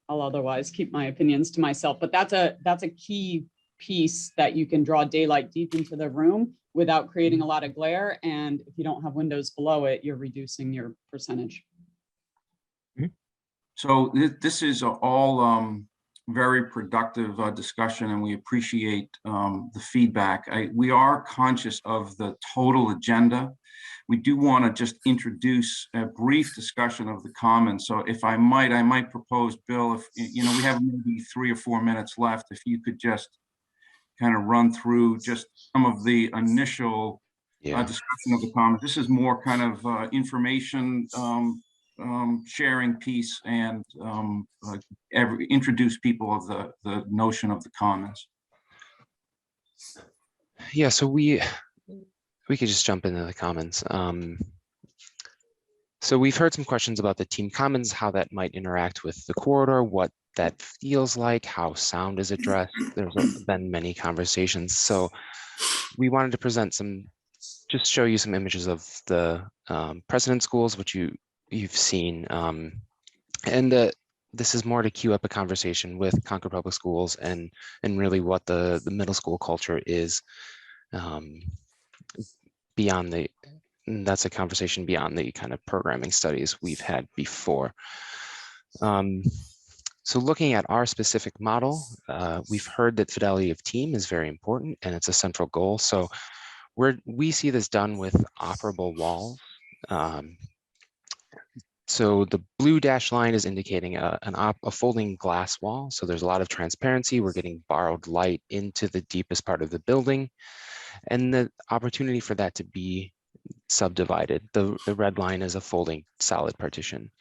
I'll otherwise keep my opinions to myself, but that's a key piece that you can draw daylight deep into the room without creating a lot of glare. And if you don't have windows below it, you're reducing your percentage.
So this is all very productive discussion, and we appreciate the feedback. We are conscious of the total agenda. We do want to just introduce a brief discussion of the commons. So if I might propose, Bill, if we have maybe 3 or 4 minutes left, if you could just kind of run through just some of the initial discussion of the commons. This is more kind of information sharing piece, and introduce people of the notion of the commons.
Yeah, so we could just jump into the commons. So we've heard some questions about the team commons, how that might interact with the corridor, what that feels like, how sound is addressed. There's been many conversations. So we wanted to present just show you some images of the precedent schools, which you've seen. This is more to queue up a conversation with Concord Public Schools and really what the middle school culture is beyond that's a conversation beyond the kind of programming studies we've had before. So looking at our specific model, we've heard that fidelity of team is very important and it's a central goal. So we see this done with operable walls. So the blue dashed line is indicating a folding glass wall. So there's a lot of transparency. We're getting borrowed light into the deepest part of the building, and the opportunity for that to be subdivided. The red line is a folding solid partition.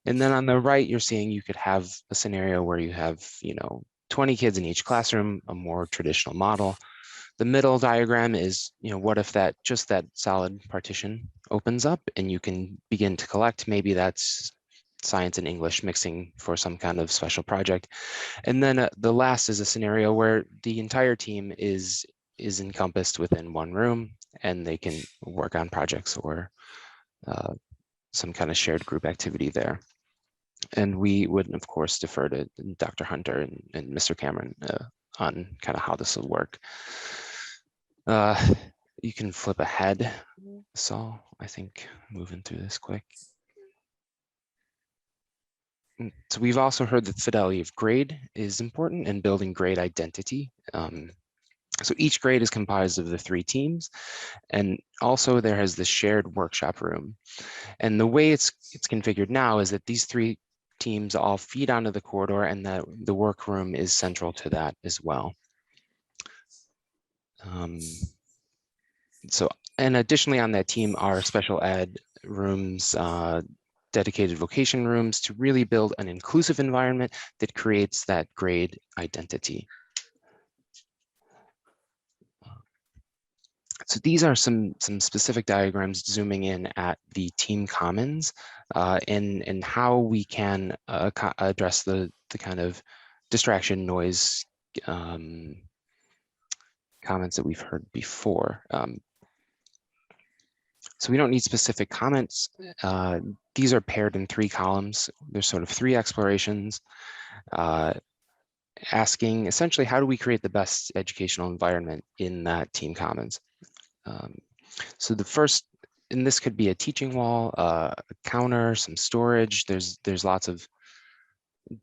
And then on the right, you're seeing you could have a scenario where you have, 20 kids in each classroom, a more traditional model. The middle diagram is, what if that solid partition opens up and you can begin to collect? Maybe that's science and English mixing for some kind of special project. And then the last is a scenario where the entire team is encompassed within one room and they can work on projects or some kind of shared group activity there. And we would, of course, defer to Dr. Hunter and Mr. Cameron on kind of how this will work. You can flip ahead, Saul, I think, moving through this quick. So we've also heard that fidelity of grade is important in building grade identity. So each grade is comprised of the 3 teams, and also there has the shared workshop room. And the way it's configured now is that these 3 teams all feed onto the corridor, and that the workroom is central to that as well. So, and additionally on that team are special ed rooms, dedicated vocation rooms to really build an inclusive environment that creates that grade identity. So these are some specific diagrams zooming in at the team commons and how we can address the kind of distraction noise comments that we've heard before. So we don't need specific comments. These are paired in 3 columns. There's sort of 3 explorations asking essentially, how do we create the best educational environment in that team commons? So the first, and this could be a teaching wall, a counter, some storage. There's lots of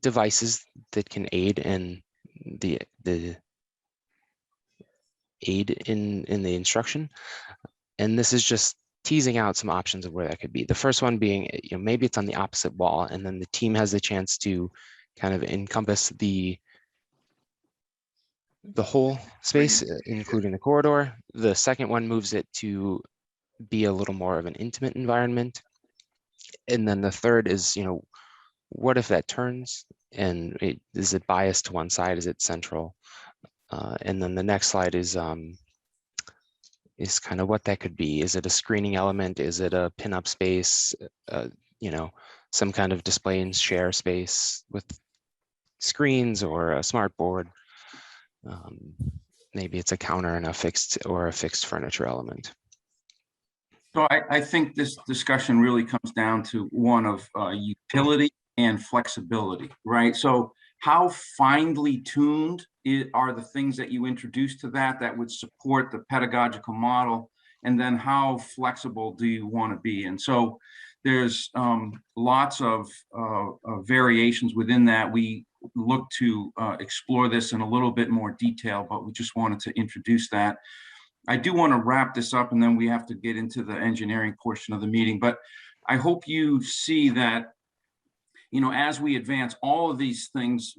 devices that can aid in the instruction. And this is just teasing out some options of where that could be. The first one being, maybe it's on the opposite wall, and then the team has the chance to kind of encompass the whole space, including the corridor. The second one moves it to be a little more of an intimate environment. And then the third is, what if that turns and is it biased to one side? Is it central? And then the next slide is kind of what that could be. Is it a screening element? Is it a pinup space? Some kind of display and share space with screens or a smart board. Maybe it's a counter and a fixed furniture element.
So I think this discussion really comes down to one of utility and flexibility, right? So how finely tuned are the things that you introduce to that would support the pedagogical model, and then how flexible do you want to be? And so there's lots of variations within that. We look to explore this in a little bit more detail, but we just wanted to introduce that. I do want to wrap this up, and then we have to get into the engineering portion of the meeting, but I hope you see that, as we advance, all of these things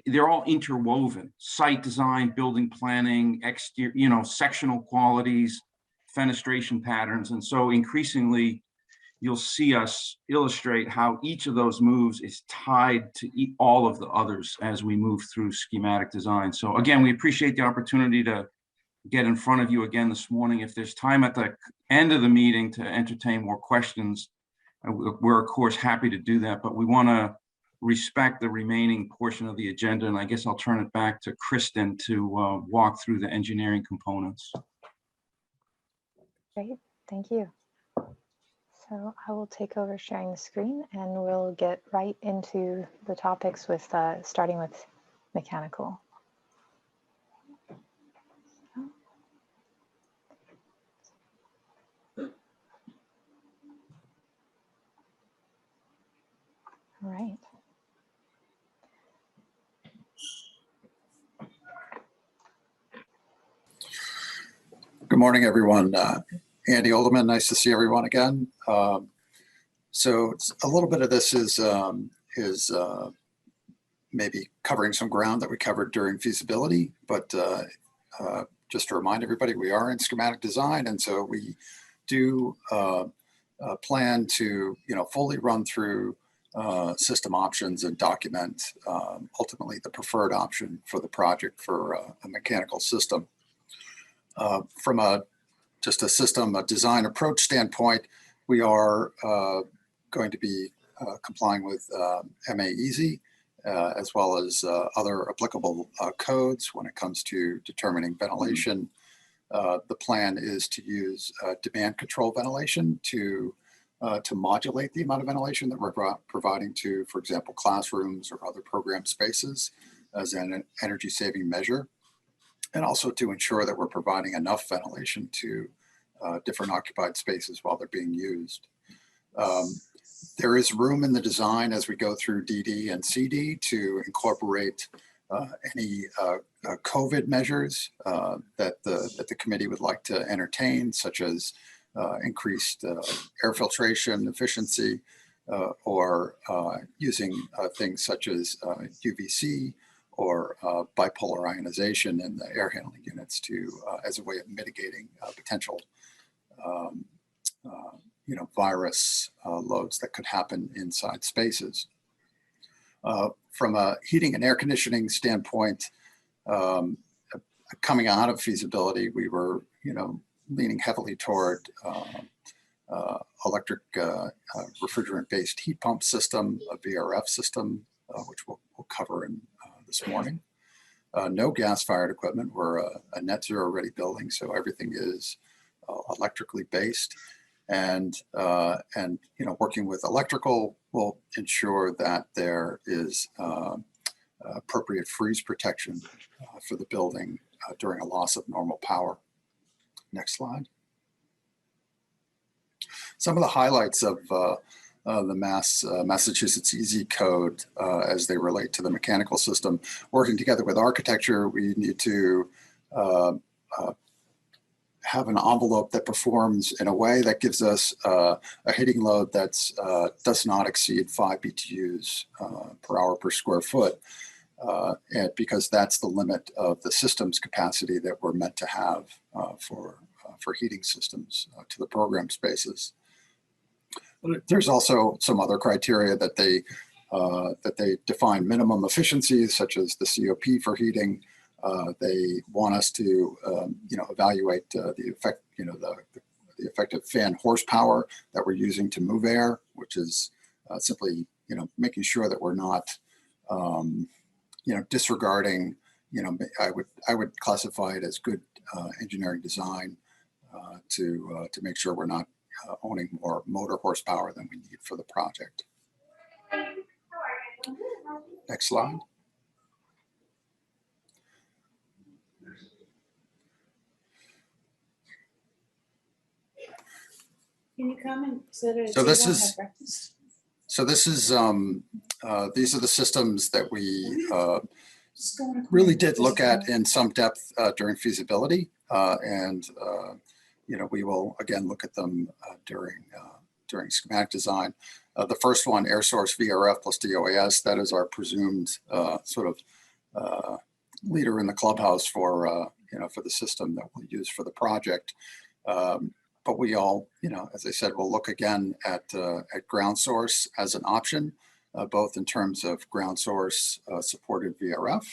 they're all interwoven: site design, building planning, exterior, sectional qualities, fenestration patterns. And so increasingly, you'll see us illustrate how each of those moves is tied to all of the others as we move through schematic design. So again, we appreciate the opportunity to get in front of you again this morning. If there's time at the end of the meeting to entertain more questions, we're of course happy to do that, but we want to respect the remaining portion of the agenda. And I guess I'll turn it back to Kristen to walk through the engineering components.
Great, thank you. So I will take over sharing the screen and we'll get right into the topics with starting with mechanical. All right.
morning, everyone. Andy Olderman, nice to see everyone again. So a little bit of this is maybe covering some ground that we covered during feasibility, but just to remind everybody, we are in schematic design, and so we do plan to fully run through system options and document ultimately the preferred option for the project for a mechanical system. From just a system, a design approach standpoint, we are going to be complying with MA Easy, as well as other applicable codes when it comes to determining ventilation. The plan is to use demand control ventilation to modulate the amount of ventilation that we're providing to, for example, classrooms or other program spaces as an energy saving measure, and also to ensure that we're providing enough ventilation to different occupied spaces while they're being used. There is room in the design as we go through DD and CD to incorporate any COVID measures that the committee would like to entertain, such as increased air filtration efficiency, or using things such as UVC or bipolar ionization in the air handling units to as a way of mitigating potential virus loads that could happen inside spaces. From a heating and air conditioning standpoint, coming out of feasibility, we were leaning heavily toward electric refrigerant-based heat pump system, a VRF system, which we'll cover in this morning. No gas-fired equipment. We're a net zero ready building, so everything is electrically based. And working with electrical will ensure that there is appropriate freeze protection for the building during a loss of normal power. Next slide. Some of the highlights of the Massachusetts Easy Code as they relate to the mechanical system. Working together with architecture, we need to have an envelope that performs in a way that gives us a heating load that does not exceed 5 BTUs per hour per square foot, and because that's the limit of the system's capacity that we're meant to have for heating systems to the program spaces. There's also some other criteria that they define minimum efficiencies, such as the COP for heating. They want us to, evaluate the effect, the effective fan horsepower that we're using to move air, which is simply, making sure that we're not, disregarding. I would classify it as good engineering design to make sure we're not owning more motor horsepower than we need for the project. Next slide.
Can you come and sit at a
So this
table and
is
have breakfast?
so this is these are the systems that we
Just go on a
really
corner.
did look at in some depth during feasibility, and we will again look at them during schematic design. The first one, air source VRF plus DOAS, that is our presumed sort of leader in the clubhouse for for the system that we'll use for the project. But we all, as I said, we'll look again at ground source as an option, both in terms of ground source supported VRF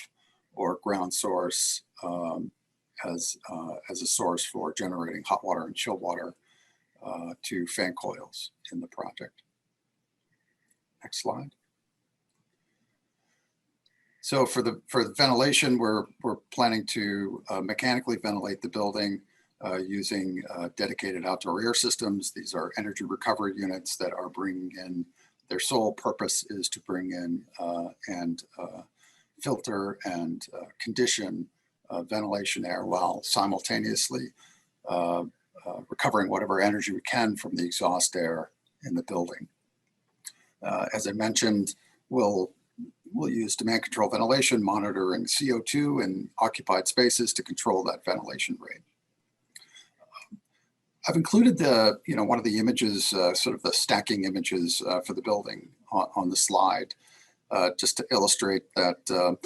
or ground source as a source for generating hot water and chilled water to fan coils in the project. Next slide. So for the ventilation, we're planning to mechanically ventilate the building using dedicated outdoor air systems. These are energy recovery units that are bringing in, their sole purpose is to bring in and filter and condition ventilation air while simultaneously recovering whatever energy we can from the exhaust air in the building. As I mentioned, we'll use demand control ventilation, monitoring CO2 in occupied spaces to control that ventilation rate. I've included the, one of the images, sort of the stacking images for the building on the slide, just to illustrate that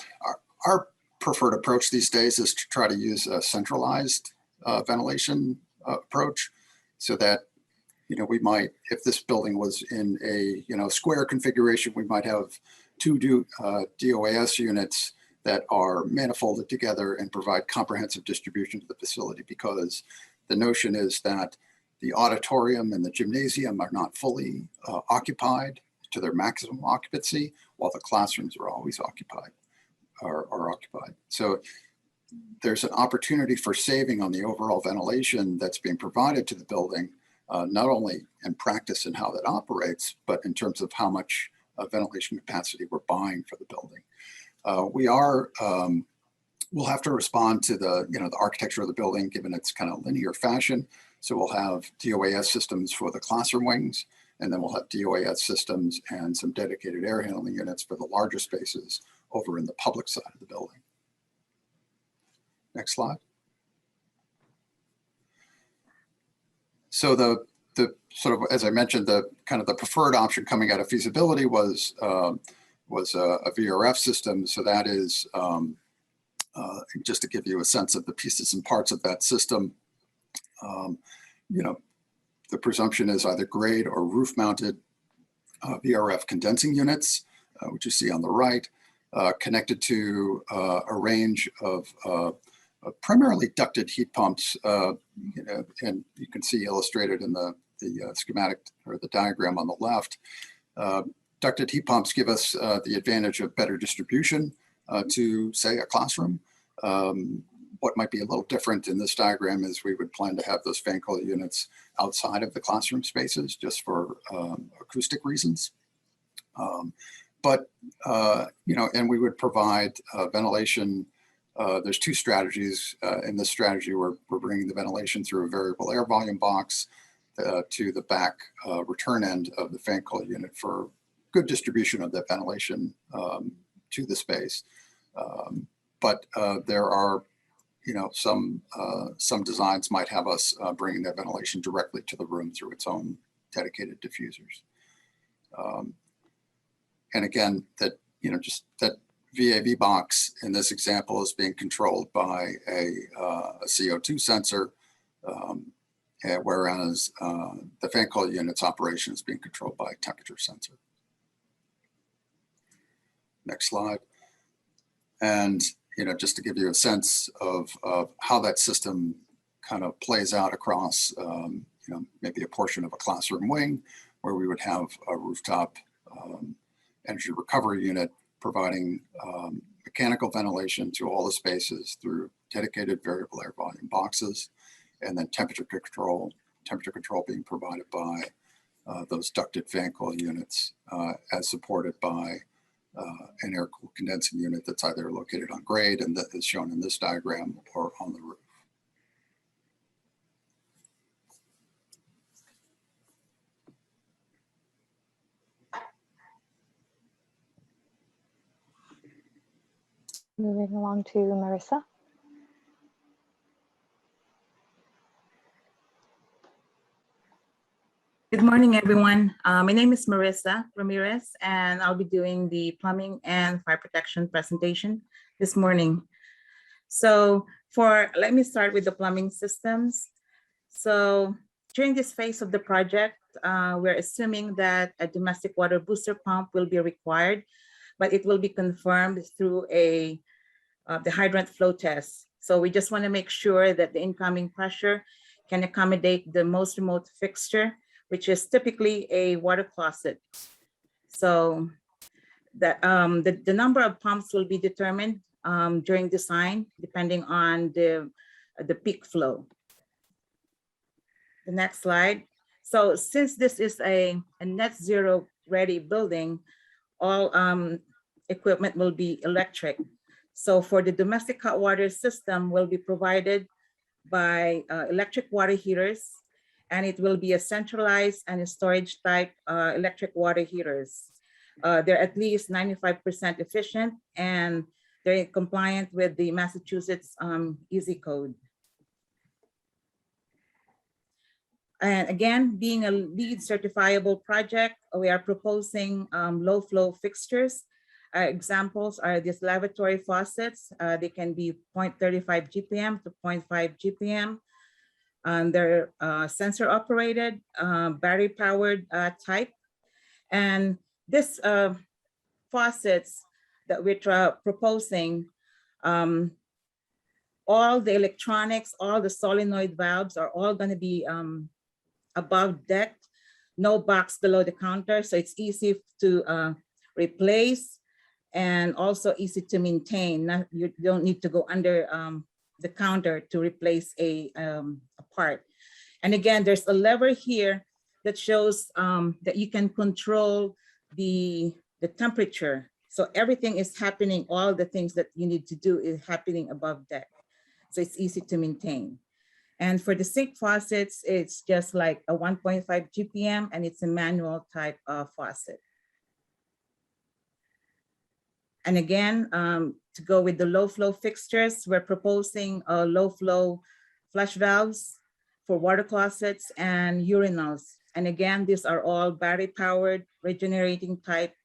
our preferred approach these days is to try to use a centralized ventilation approach, so that, we might, if this building was in a, square configuration, we might have two DOAS units that are manifolded together and provide comprehensive distribution to the facility, because the notion is that the auditorium and the gymnasium are not fully occupied to their maximum occupancy, while the classrooms are always occupied. So there's an opportunity for saving on the overall ventilation that's being provided to the building, not only in practice and how that operates, but in terms of how much ventilation capacity we're buying for the building. We'll have to respond to the architecture of the building, given its kind of linear fashion. So we'll have DOAS systems for the classroom wings, and then we'll have DOAS systems and some dedicated air handling units for the larger spaces over in the public side of the building. Next slide. So the sort of, as I mentioned, the kind of the preferred option coming out of feasibility was a VRF system. So that is, just to give you a sense of the pieces and parts of that system, the presumption is either grade or roof mounted VRF condensing units, which you see on the right, connected to a range of primarily ducted heat pumps, and you can see illustrated in the schematic or the diagram on the left. Ducted heat pumps give us the advantage of better distribution to, say, a classroom. What might be a little different in this diagram is we would plan to have those fan coil units outside of the classroom spaces just for acoustic reasons. And we would provide ventilation. There's two strategies. In this strategy, we're bringing the ventilation through a variable air volume box to the back return end of the fan coil unit for good distribution of that ventilation to the space. But there are, some designs might have us bringing that ventilation directly to the room through its own dedicated diffusers. And again, that, just that VAV box in this example is being controlled by a CO2 sensor, whereas the fan coil unit's operation is being controlled by a temperature sensor. Next slide. And, just to give you a sense of how that system kind of plays out across, maybe a portion of a classroom wing, where we would have a rooftop energy recovery unit providing mechanical ventilation to all the spaces through dedicated variable air volume boxes, and then temperature control being provided by those ducted fan coil units as supported by an air-cooled condensing unit that's either located on grade, and that is shown in this diagram, or on the roof.
Moving along to Marissa.
Good morning, everyone. My name is Marissa Ramirez, and I'll be doing the plumbing and fire protection presentation this morning. So let me start with the plumbing systems. So during this phase of the project, we're assuming that a domestic water booster pump will be required, but it will be confirmed through the hydrant flow test. So we just want to make sure that the incoming pressure can accommodate the most remote fixture, which is typically a water closet. So the number of pumps will be determined during design, depending on the peak flow. The next slide. So since this is a net zero ready building, all equipment will be electric. So for the domestic hot water system will be provided by electric water heaters, and it will be a centralized and a storage type electric water heaters. They're at least 95% efficient, and they're compliant with the Massachusetts EASY code. And again, being a LEED certifiable project, we are proposing low flow fixtures. Examples are these lavatory faucets. They can be 0.35 GPM to 0.5 GPM. They're sensor operated, battery powered type. And this faucets that we're proposing, all the electronics, all the solenoid valves are all going to be above deck, no box below the counter. So it's easy to replace and also easy to maintain. You don't need to go under the counter to replace a part. And again, there's a lever here that shows that you can control the temperature. So everything is happening, all the things that you need to do is happening above deck. So it's easy to maintain. And for the sink faucets, it's just like a 1.5 GPM and it's a manual type of faucet. And again, to go with the low flow fixtures, we're proposing low flow flush valves for water closets and urinals. And again, these are all battery powered regenerating type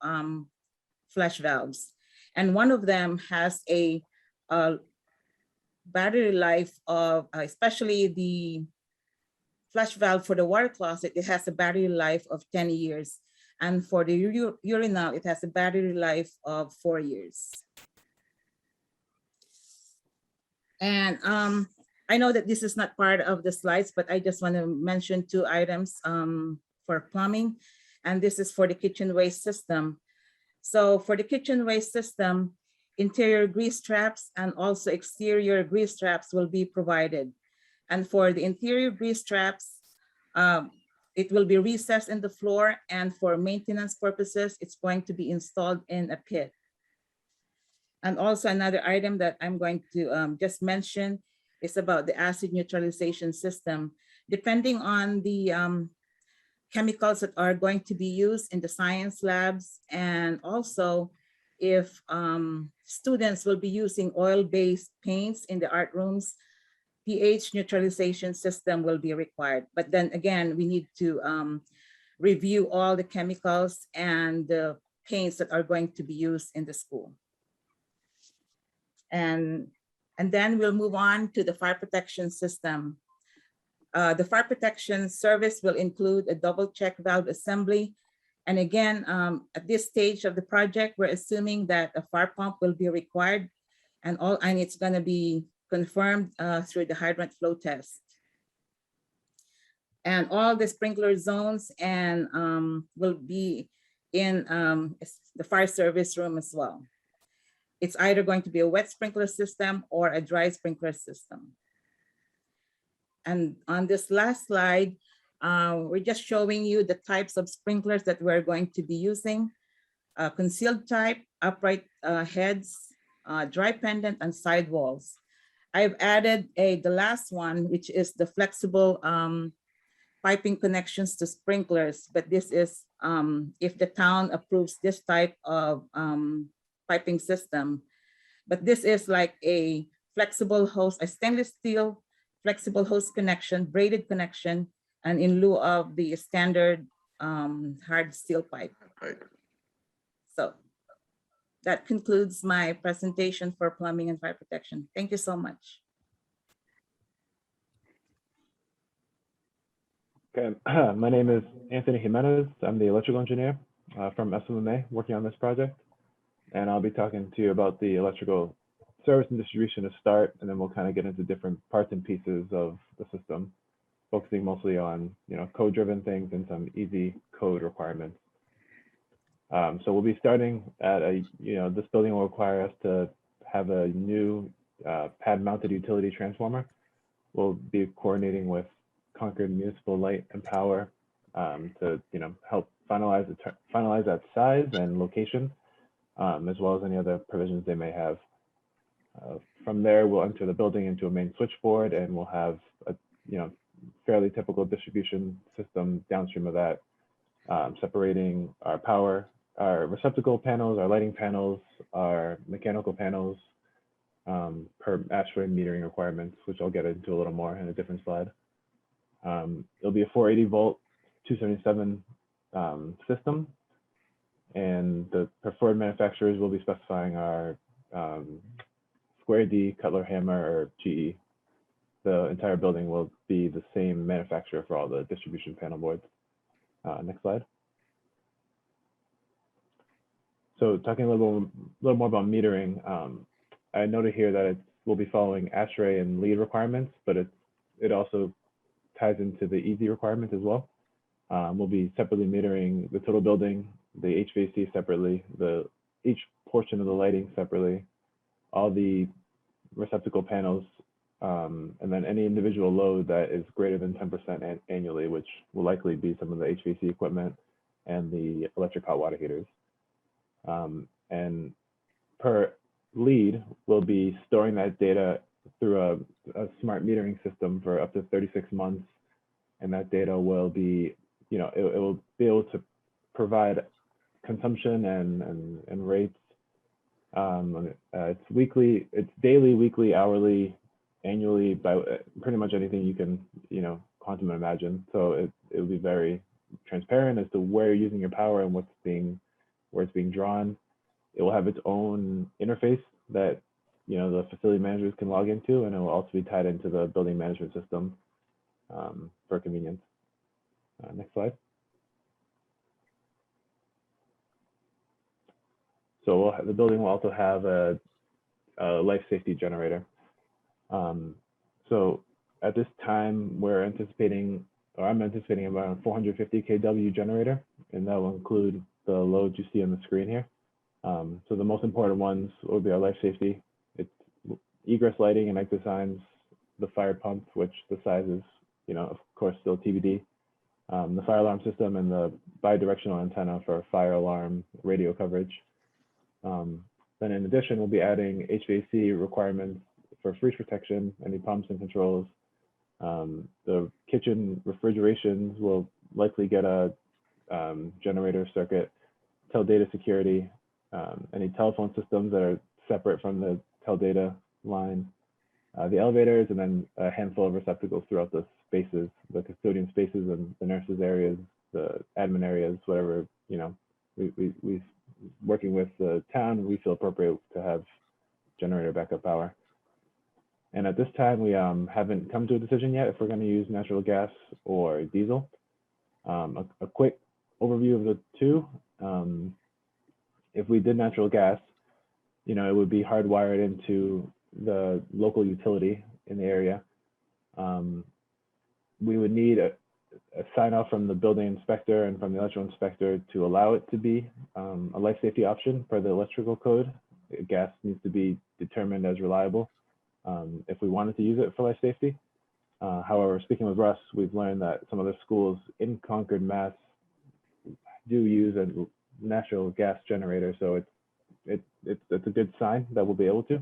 flush valves. And one of them has a battery life of, especially the flush valve for the water closet, it has a battery life of 10 years. And for the urinal, it has a battery life of 4 years. And I know that this is not part of the slides, but I just want to mention 2 items for plumbing. And this is for the kitchen waste system. So for the kitchen waste system, interior grease traps and also exterior grease traps will be provided. And for the interior grease traps, it will be recessed in the floor, and for maintenance purposes, it's going to be installed in a pit. And also another item that I'm going to just mention is about the acid neutralization system. Depending on the chemicals that are going to be used in the science labs, and also if students will be using oil-based paints in the art rooms, pH neutralization system will be required. But then again, we need to review all the chemicals and the paints that are going to be used in the school. And then we'll move on to the fire protection system. The fire protection service will include a double check valve assembly. And again, at this stage of the project, we're assuming that a fire pump will be required, and it's going to be confirmed through the hydrant flow test. And all the sprinkler zones and will be in the fire service room as well. It's either going to be a wet sprinkler system or a dry sprinkler system. And on this last slide, we're just showing you the types of sprinklers that we're going to be using. Concealed type, upright heads, dry pendant, and sidewalls. I've added the last one, which is the flexible piping connections to sprinklers, but this is if the town approves this type of piping system. But this is like a flexible hose, a stainless steel flexible hose connection, braided connection, and in lieu of the standard hard steel pipe. So that concludes my presentation for plumbing and fire protection. Thank you so much.
Okay, my name is Anthony Jimenez. I'm the electrical engineer from SMMA working on this project. And I'll be talking to you about the electrical service and distribution to start, and then we'll kind of get into different parts and pieces of the system, focusing mostly on code-driven things and some easy code requirements. So we'll be starting at this building will require us to have a new pad-mounted utility transformer. We'll be coordinating with Concord Municipal Light and Power to help finalize that size and location, as well as any other provisions they may have. From there, we'll enter the building into a main switchboard, and we'll have a fairly typical distribution system downstream of that, separating our power, our receptacle panels, our lighting panels, our mechanical panels per ASHRAE metering requirements, which I'll get into a little more in a different slide. It'll be a 480 volt, 277 system, and the preferred manufacturers will be specifying our Square D, Cutler Hammer, or GE. The entire building will be the same manufacturer for all the distribution panel boards. Next slide. So talking a little more about metering, I noted here that it will be following ASHRAE and LEED requirements, but it also ties into the EASY requirements as well. We'll be separately metering the total building, the HVAC separately, each portion of the lighting separately, all the receptacle panels, and then any individual load that is greater than 10% annually, which will likely be some of the HVAC equipment and the electric hot water heaters. And per LEED, we'll be storing that data through a smart metering system for up to 36 months. And that data will be, it will be able to provide consumption and rates. It's weekly, it's daily, weekly, hourly, annually, by pretty much anything you can, quantum imagine. So it will be very transparent as to where you're using your power and where it's being drawn. It will have its own interface that the facility managers can log into, and it will also be tied into the building management system for convenience. Next slide. So the building will also have a life safety generator. So at this time, I'm anticipating about a 450 kW generator, and that will include the loads you see on the screen here. So the most important ones will be our life safety. It's egress lighting and exit signs, the fire pump, which the size is, of course, still TBD. The fire alarm system and the bidirectional antenna for fire alarm radio coverage. Then in addition, we'll be adding HVAC requirements for freeze protection, any pumps and controls. The kitchen refrigerations will likely get a generator circuit, tel data security, any telephone systems that are separate from the tel data line, the elevators, and then a handful of receptacles throughout the spaces, the custodian spaces and the nurses areas, the admin areas, whatever, we working with the town, we feel appropriate to have generator backup power. And at this time, we haven't come to a decision yet if we're going to use natural gas or diesel. A quick overview of the two. If we did natural gas, it would be hardwired into the local utility in the area. We would need a sign off from the building inspector and from the electrical inspector to allow it to be a life safety option per the electrical code. Gas needs to be determined as reliable if we wanted to use it for life safety. However, speaking with Russ, we've learned that some other schools in Concord, Mass do use a natural gas generator, so it's a good sign that we'll be able to.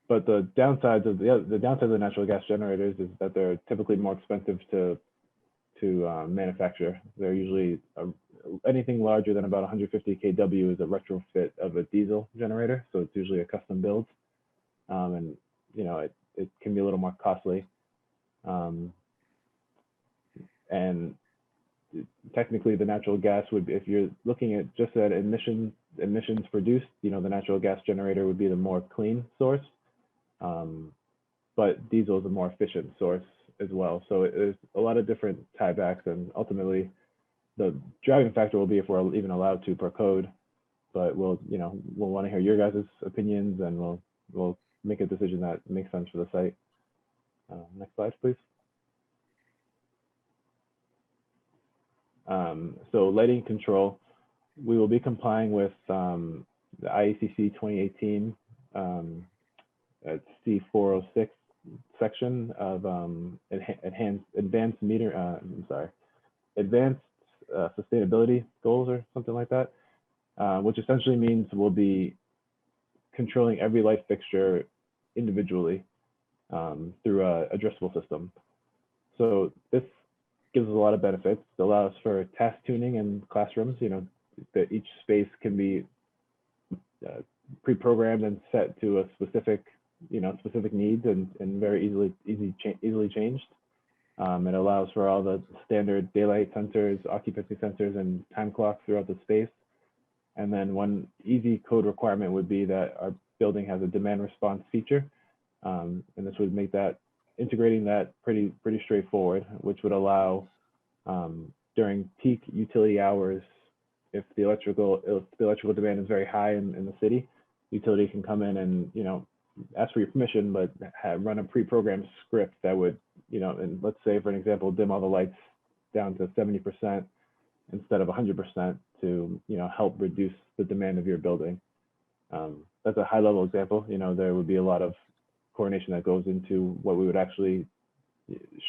But the downsides of the natural gas generators is that they're typically more expensive to manufacture. They're usually anything larger than about 150 kW is a retrofit of a diesel generator, so it's usually a custom build, and it can be a little more costly. And technically, the natural gas would, if you're looking at just at emissions produced, the natural gas generator would be the more clean source. But diesel is a more efficient source as well. So there's a lot of different tiebacks, and ultimately the driving factor will be if we're even allowed to per code. But we'll want to hear your guys' opinions, and we'll make a decision that makes sense for the site. Next slide, please. So lighting control, we will be complying with the IECC 2018 C406 section of advanced sustainability goals or something like that, which essentially means we'll be controlling every light fixture individually through a addressable system. So this gives us a lot of benefits. It allows for task tuning in classrooms, that each space can be pre-programmed and set to a specific specific needs and very easily changed. It allows for all the standard daylight sensors, occupancy sensors, and time clocks throughout the space. And then one easy code requirement would be that our building has a demand response feature. And this would make that integrating that pretty straightforward, which would allow during peak utility hours, if the electrical demand is very high in the city, utility can come in and ask for your permission, but run a pre-programmed script that would and let's say for an example, dim all the lights down to 70% instead of 100% to help reduce the demand of your building. That's a high level example. There would be a lot of coordination that goes into what we would actually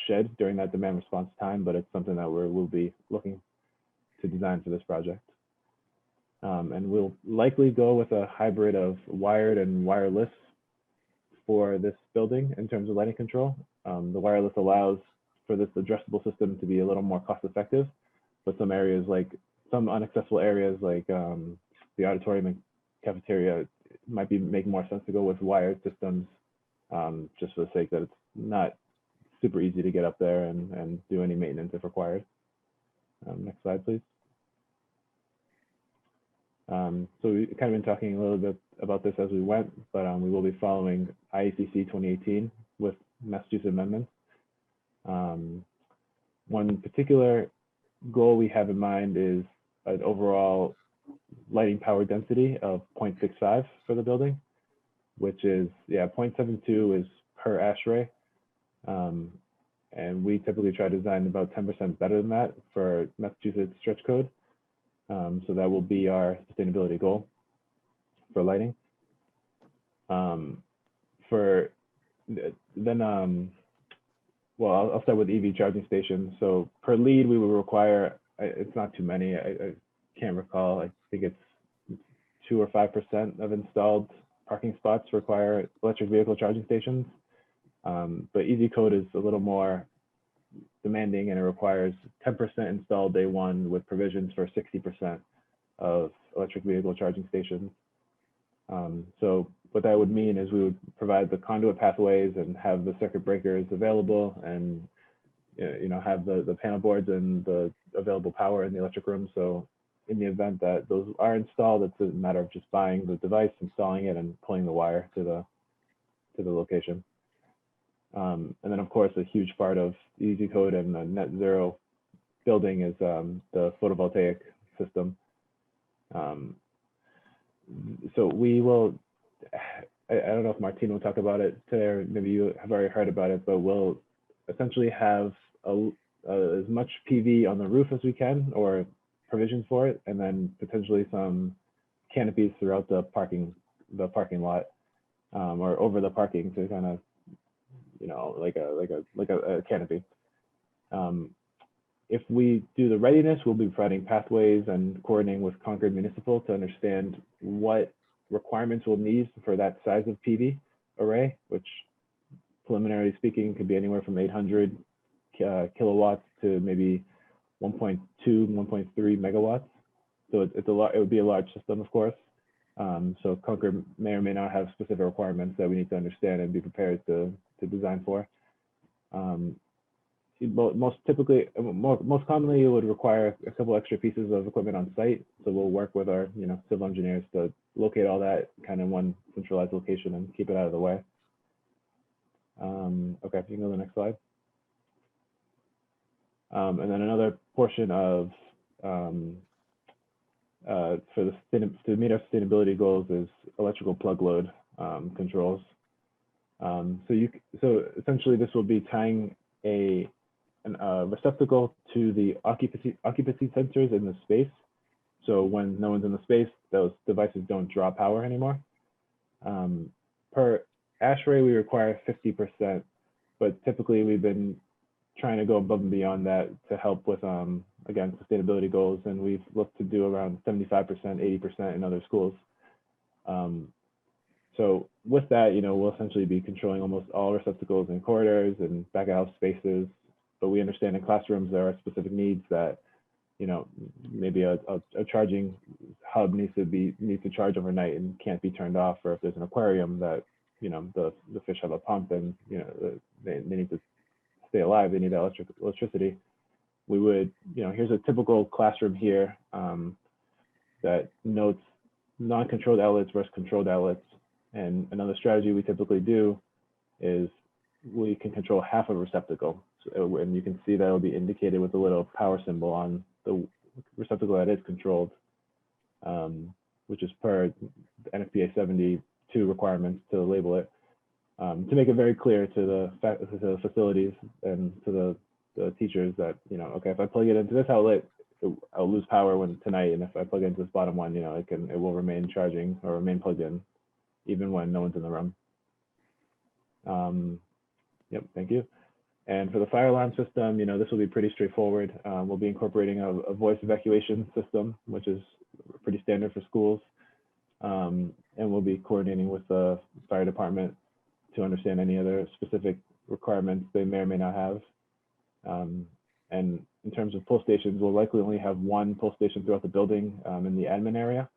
shed during that demand response time, but it's something that we'll be looking to design for this project. And we'll likely go with a hybrid of wired and wireless for this building in terms of lighting control. The wireless allows for this addressable system to be a little more cost effective, but some areas some inaccessible areas like the auditorium and cafeteria might make more sense to go with wired systems, just for the sake that it's not super easy to get up there and do any maintenance if required. Next slide, please. So we've kind of been talking a little bit about this as we went, but we will be following IACC 2018 with Massachusetts amendments. One particular goal we have in mind is an overall lighting power density of 0.65 for the building, which is, 0.72 is per ASHRAE. And we typically try to design about 10% better than that for Massachusetts stretch code. So that will be our sustainability goal for lighting. Well, I'll start with EV charging stations. So per lead, we will require, it's not too many, I can't recall, I think it's 2 or 5% of installed parking spots require electric vehicle charging stations. But easy code is a little more demanding, and it requires 10% installed day one with provisions for 60% of electric vehicle charging stations. So what that would mean is we would provide the conduit pathways and have the circuit breakers available, and have the panel boards and the available power in the electric room. So in the event that those are installed, it's a matter of just buying the device, installing it, and pulling the wire to the location. And then of course, a huge part of easy code and the net zero building is the photovoltaic system. So we will, I don't know if Martine will talk about it today, or maybe you have already heard about it, but we'll essentially have as much PV on the roof as we can, or provisions for it, and then potentially some canopies throughout the parking lot, or over the parking to kind of, like a canopy. If we do the readiness, we'll be providing pathways and coordinating with Concord Municipal to understand what requirements we'll need for that size of PV array, which preliminarily speaking could be anywhere from 800 kilowatts to maybe 1.2, 1.3 megawatts. So it would be a large system, of course. So Concord may or may not have specific requirements that we need to understand and be prepared to design for. Most commonly, it would require a couple extra pieces of equipment on site. So we'll work with our civil engineers to locate all that kind of one centralized location and keep it out of the way. Okay, if you can go to the next slide. And then another portion of to meet our sustainability goals is electrical plug load controls. So essentially, this will be tying a receptacle to the occupancy sensors in the space. So when no one's in the space, those devices don't draw power anymore. Per ASHRAE, we require 50%, but typically we've been trying to go above and beyond that to help with, again, sustainability goals, and we've looked to do around 75%, 80% in other schools. So with that, we'll essentially be controlling almost all receptacles in corridors and back of house spaces, but we understand in classrooms there are specific needs that, maybe a charging hub needs to charge overnight and can't be turned off, or if there's an aquarium that the fish have a pump and, they need to stay alive. They need that electricity. We would, here's a typical classroom here that notes non-controlled outlets versus controlled outlets. And another strategy we typically do is we can control half a receptacle. So, and you can see that will be indicated with a little power symbol on the receptacle that is controlled, which is per NFPA 72 requirements to label it, to make it very clear to the facilities and to the teachers that, okay, if I plug it into this outlet, I'll lose power tonight, and if I plug it into this bottom one, it will remain charging or remain plugged in, even when no one's in the room. Yep, thank you. And for the fire alarm system, this will be pretty straightforward. We'll be incorporating a voice evacuation system, which is pretty standard for schools. And we'll be coordinating with the fire department to understand any other specific requirements they may or may not have. And in terms of pull stations, we'll likely only have one pull station throughout the building in the admin area.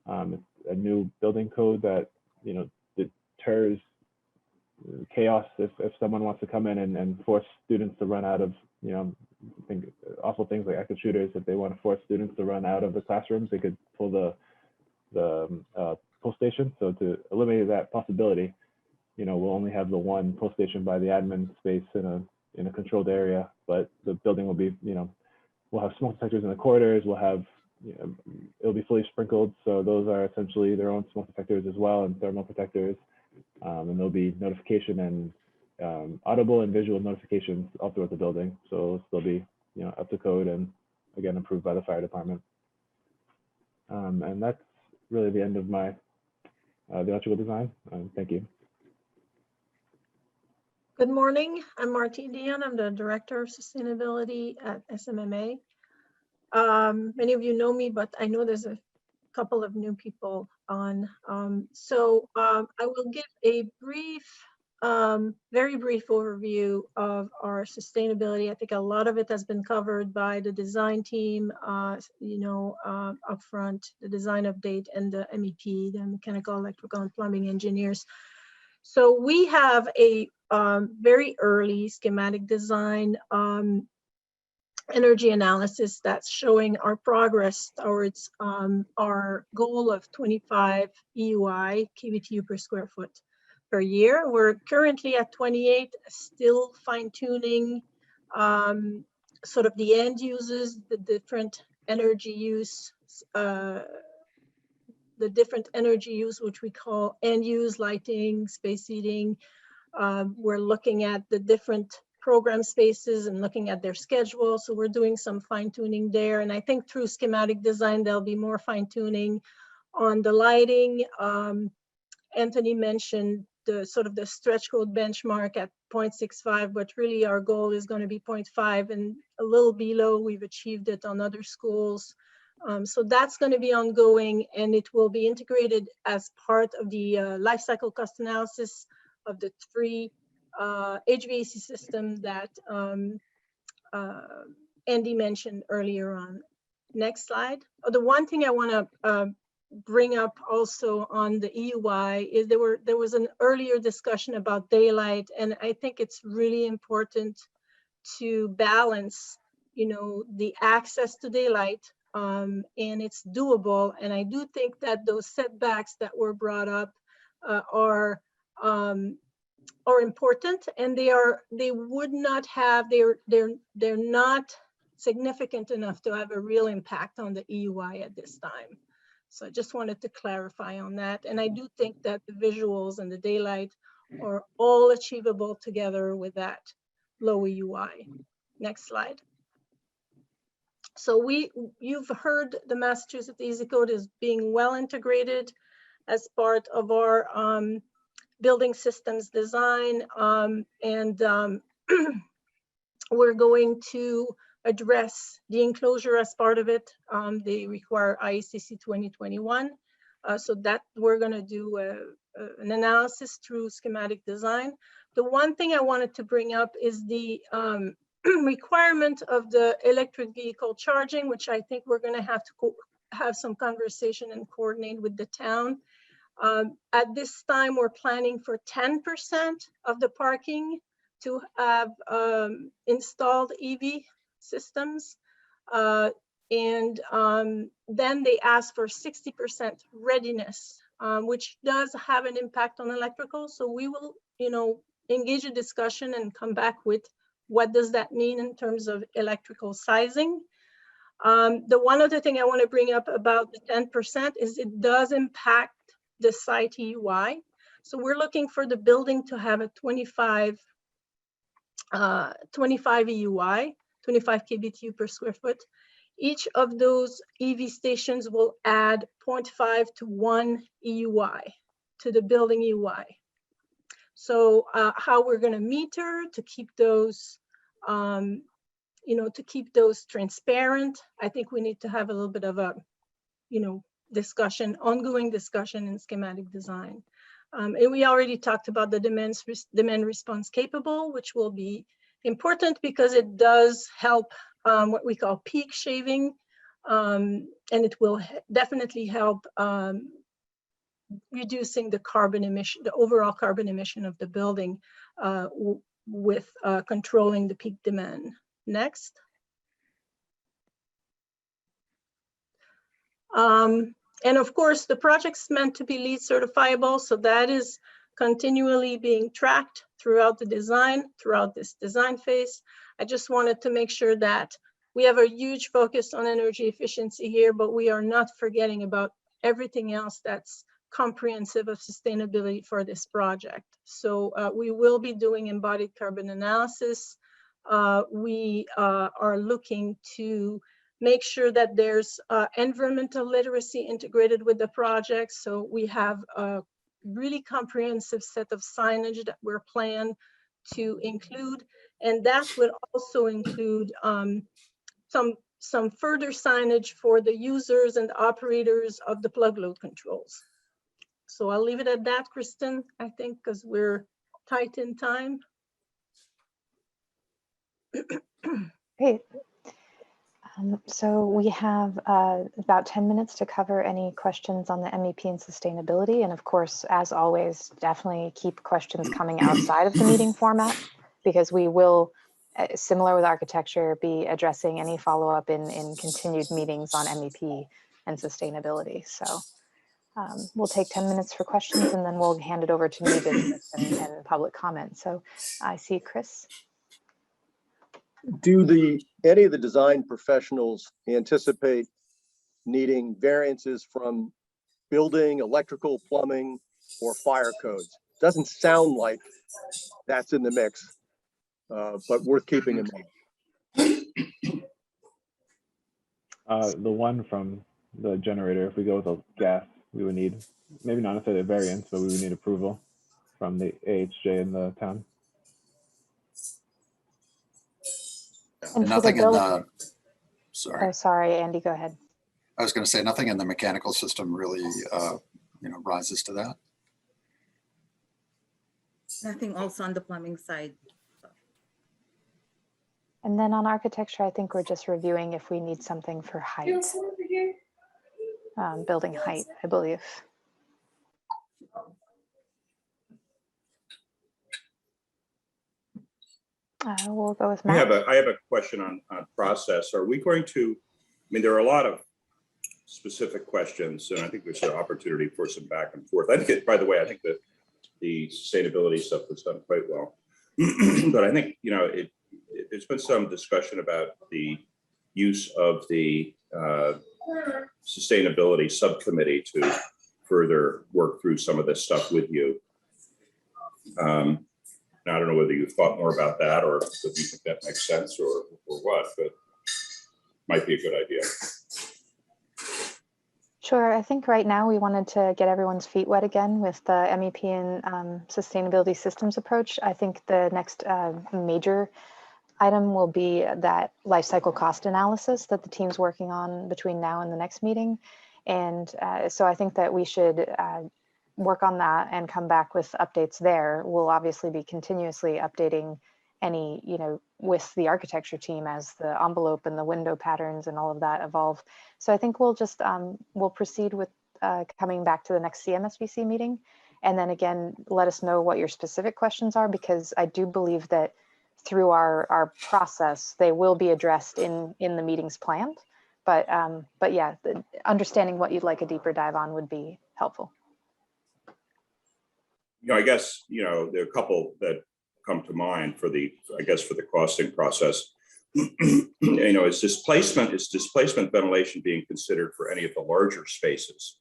It's a new building code that, deters chaos if someone wants to come in and force students to run out of, awful things like active shooters. If they want to force students to run out of the classrooms, they could pull the pull station. So to eliminate that possibility, we'll only have the one pull station by the admin space in a controlled area, but the building will be, we'll have smoke detectors in the corridors. We'll have, it'll be fully sprinkled. So those are essentially their own smoke detectors as well, and thermal protectors. And there'll be notification and audible and visual notifications all throughout the building. So they'll be, up to code and again, approved by the fire department. And that's really the end of my the electrical design. Thank you.
Good morning. I'm Martine Dion. I'm the Director of Sustainability at SMMA. Many of you know me, but I know there's a couple of new people on. I will give a brief, very brief overview of our sustainability. I think a lot of it has been covered by the design team, up front, the design update, and the MEP, the mechanical, electrical, and plumbing engineers. So we have a very early schematic design energy analysis that's showing our progress towards our goal of 25 EUI kBTU per square foot per year. We're currently at 28, still fine-tuning sort of the end uses, the different energy use, which we call end use, lighting, space heating. We're looking at the different program spaces and looking at their schedule. So we're doing some fine tuning there. And I think through schematic design, there'll be more fine tuning on the lighting. Anthony mentioned the sort of the stretch code benchmark at 0.65, but really our goal is going to be 0.5 and a little below. We've achieved it on other schools. So that's going to be ongoing, and it will be integrated as part of the life cycle cost analysis of the 3 HVAC system that Andy mentioned earlier on. Next slide. The one thing I want to bring up also on the EUI is there was an earlier discussion about daylight, and I think it's really important to balance, the access to daylight, and it's doable. And I do think that those setbacks that were brought up are important, and they're not significant enough to have a real impact on the EUI at this time. So I just wanted to clarify on that. And I do think that the visuals and the daylight are all achievable together with that low EUI. Next slide. So you've heard the Massachusetts Easy Code is being well integrated as part of our building systems design, we're going to address the enclosure as part of it. They require IECC 2021, so that we're going to do an analysis through schematic design. The one thing I wanted to bring up is the requirement of the electric vehicle charging, which I think we're going to have some conversation and coordinate with the town. At this time, we're planning for 10% of the parking to have installed EV systems. Then they ask for 60% readiness, which does have an impact on electrical. So we will, engage a discussion and come back with what does that mean in terms of electrical sizing. The one other thing I want to bring up about the 10% is it does impact the site EUI. So we're looking for the building to have a 25 EUI, 25 kBTU per square foot. Each of those EV stations will add 0.5 to 1 EUI to the building EUI. So how we're going to meter to keep those, to keep those transparent, I think we need to have a little bit of a, ongoing discussion in schematic design. And we already talked about the demand response capable, which will be important because it does help what we call peak shaving, and it will definitely help reducing the carbon emission, the overall carbon emission of the building with controlling the peak demand. Next. And of course, the project's meant to be LEED certifiable, so that is continually being tracked throughout the design, throughout this design phase. I just wanted to make sure that we have a huge focus on energy efficiency here, but we are not forgetting about everything else that's comprehensive of sustainability for this project. So we will be doing embodied carbon analysis. We are looking to make sure that there's environmental literacy integrated with the project. So we have a really comprehensive set of signage that we're planned to include. And that would also include some further signage for the users and operators of the plug load controls. So I'll leave it at that, Kristen, I think, because we're tight in time.
Great. So we have about 10 minutes to cover any questions on the MEP and sustainability. And of course, as always, definitely keep questions coming outside of the meeting format, because we will, similar with architecture, be addressing any follow-up in continued meetings on MEP and sustainability. So we'll take 10 minutes for questions, and then we'll hand it over to new business and public comment. So I see Chris.
Do any of the design professionals anticipate needing variances from building, electrical, plumbing, or fire codes? Doesn't sound like that's in the mix, but worth keeping in mind.
The one from the generator, if we go with a gas, we would need, maybe not necessarily a variance, but we would need approval from the AHJ in the town.
And
nothing in the, sorry.
Oh, sorry, Andy, go ahead.
I was going to say nothing in the mechanical system really, rises to that.
Nothing also on the plumbing side.
And then on architecture, I think we're just reviewing if we need something for height, building height, I believe. We'll go with Matt.
I have a question on process. Are we going to, there are a lot of specific questions, and I think there's an opportunity for some back and forth. I think, by the way, I think that the sustainability stuff was done quite well. But I think, there's been some discussion about the use of the sustainability subcommittee to further work through some of this stuff with you. I don't know whether you've thought more about that or if you think that makes sense or what, but might be a good idea.
Sure. I think right now we wanted to get everyone's feet wet again with the MEP and sustainability systems approach. I think the next major item will be that life cycle cost analysis that the team's working on between now and the next meeting. And so I think that we should work on that and come back with updates there. We'll obviously be continuously updating any, with the architecture team as the envelope and the window patterns and all of that evolve. So I think we'll just, we'll proceed with coming back to the next CMSBC meeting. And then again, let us know what your specific questions are, because I do believe that through our process, they will be addressed in the meetings planned. But yeah, understanding what you'd like a deeper dive on would be helpful.
I guess, there are a couple that come to mind for the costing process. Is displacement ventilation being considered for any of the larger spaces?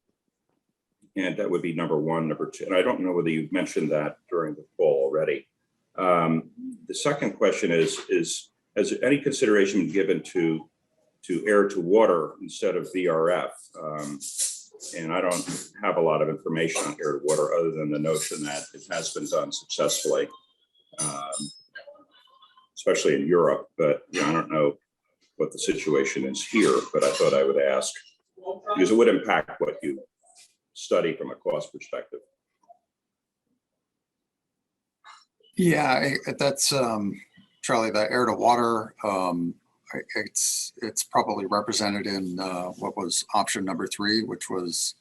And that would be number one. Number two, and I don't know whether you've mentioned that during the call already. The second question is has any consideration been given to air to water instead of VRF? And I don't have a lot of information on air to water other than the notion that it has been done successfully, especially in Europe. But I don't know what the situation is here, but I thought I would ask because it would impact what you study from a cost perspective.
Yeah, that's Charlie, the air to water. It's probably represented in what was option number 3, which was,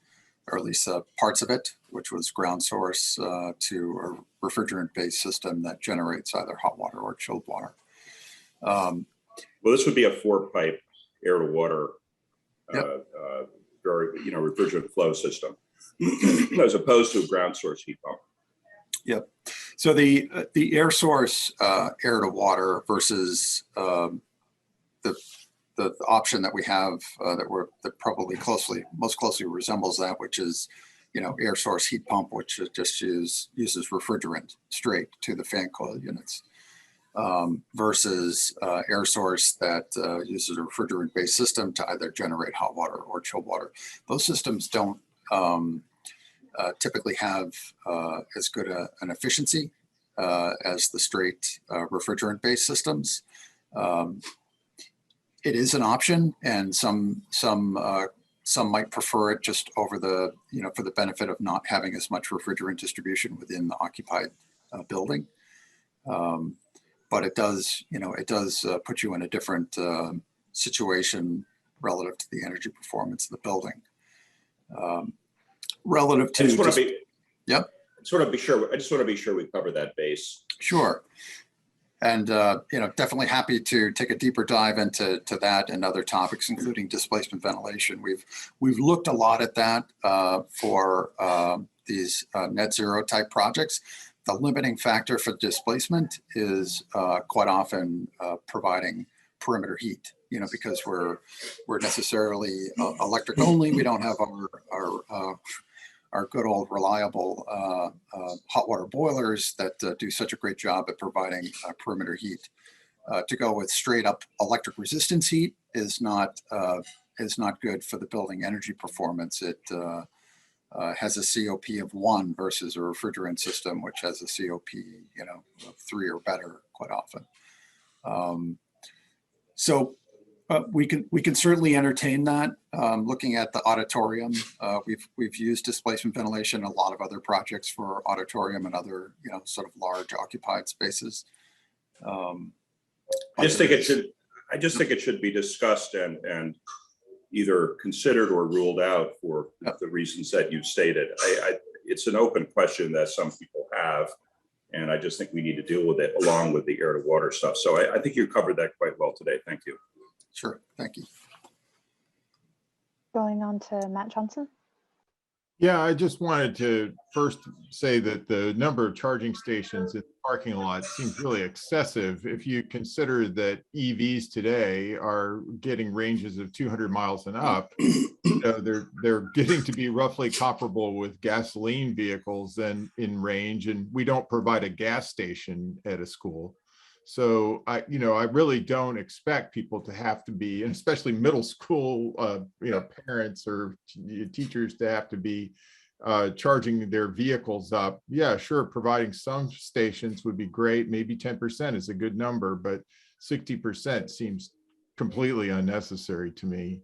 or at least parts of it, which was ground source to a refrigerant-based system that generates either hot water or chilled water.
Well, this would be a 4-pipe air to water, refrigerant flow system, as opposed to a ground source heat pump.
Yep. So the air source air to water versus the option that we have that probably most closely resembles that, which is air source heat pump, which just uses refrigerant straight to the fan coil units, versus air source that uses a refrigerant based system to either generate hot water or chilled water. Those systems don't typically have as good an efficiency as the straight refrigerant based systems. It is an option, and some might prefer it just over the, for the benefit of not having as much refrigerant distribution within the occupied building. But it does, put you in a different situation relative to the energy performance of the building. Relative to,
I just want to be sure. I just want to be sure we cover that base.
Sure. And, definitely happy to take a deeper dive into that and other topics, including displacement ventilation. We've looked a lot at that for these net zero type projects. The limiting factor for displacement is quite often providing perimeter heat, because we're necessarily electric only. We don't have our good old reliable hot water boilers that do such a great job at providing perimeter heat. To go with straight up electric resistance heat is not good for the building energy performance. It has a COP of 1 versus a refrigerant system, which has a COP, of 3 or better quite often. So we can certainly entertain that. Looking at the auditorium, we've used displacement ventilation in a lot of other projects for auditorium and other sort of large occupied spaces.
I just think it should be discussed and either considered or ruled out for the reasons that you've stated. It's an open question that some people have, and I just think we need to deal with it along with the air to water stuff. So I think you covered that quite well today. Thank you.
Sure, thank you.
Going on to Matt Johnson.
Yeah, I just wanted to first say that the number of charging stations in the parking lot seems really excessive if you consider that EVs today are getting ranges of 200 miles and up. They're getting to be roughly comparable with gasoline vehicles in range, and we don't provide a gas station at a school. So I really don't expect people to have to be, and especially middle school, parents or teachers to have to be charging their vehicles up. Yeah, sure, providing some stations would be great. Maybe 10% is a good number, but 60% seems completely unnecessary to me.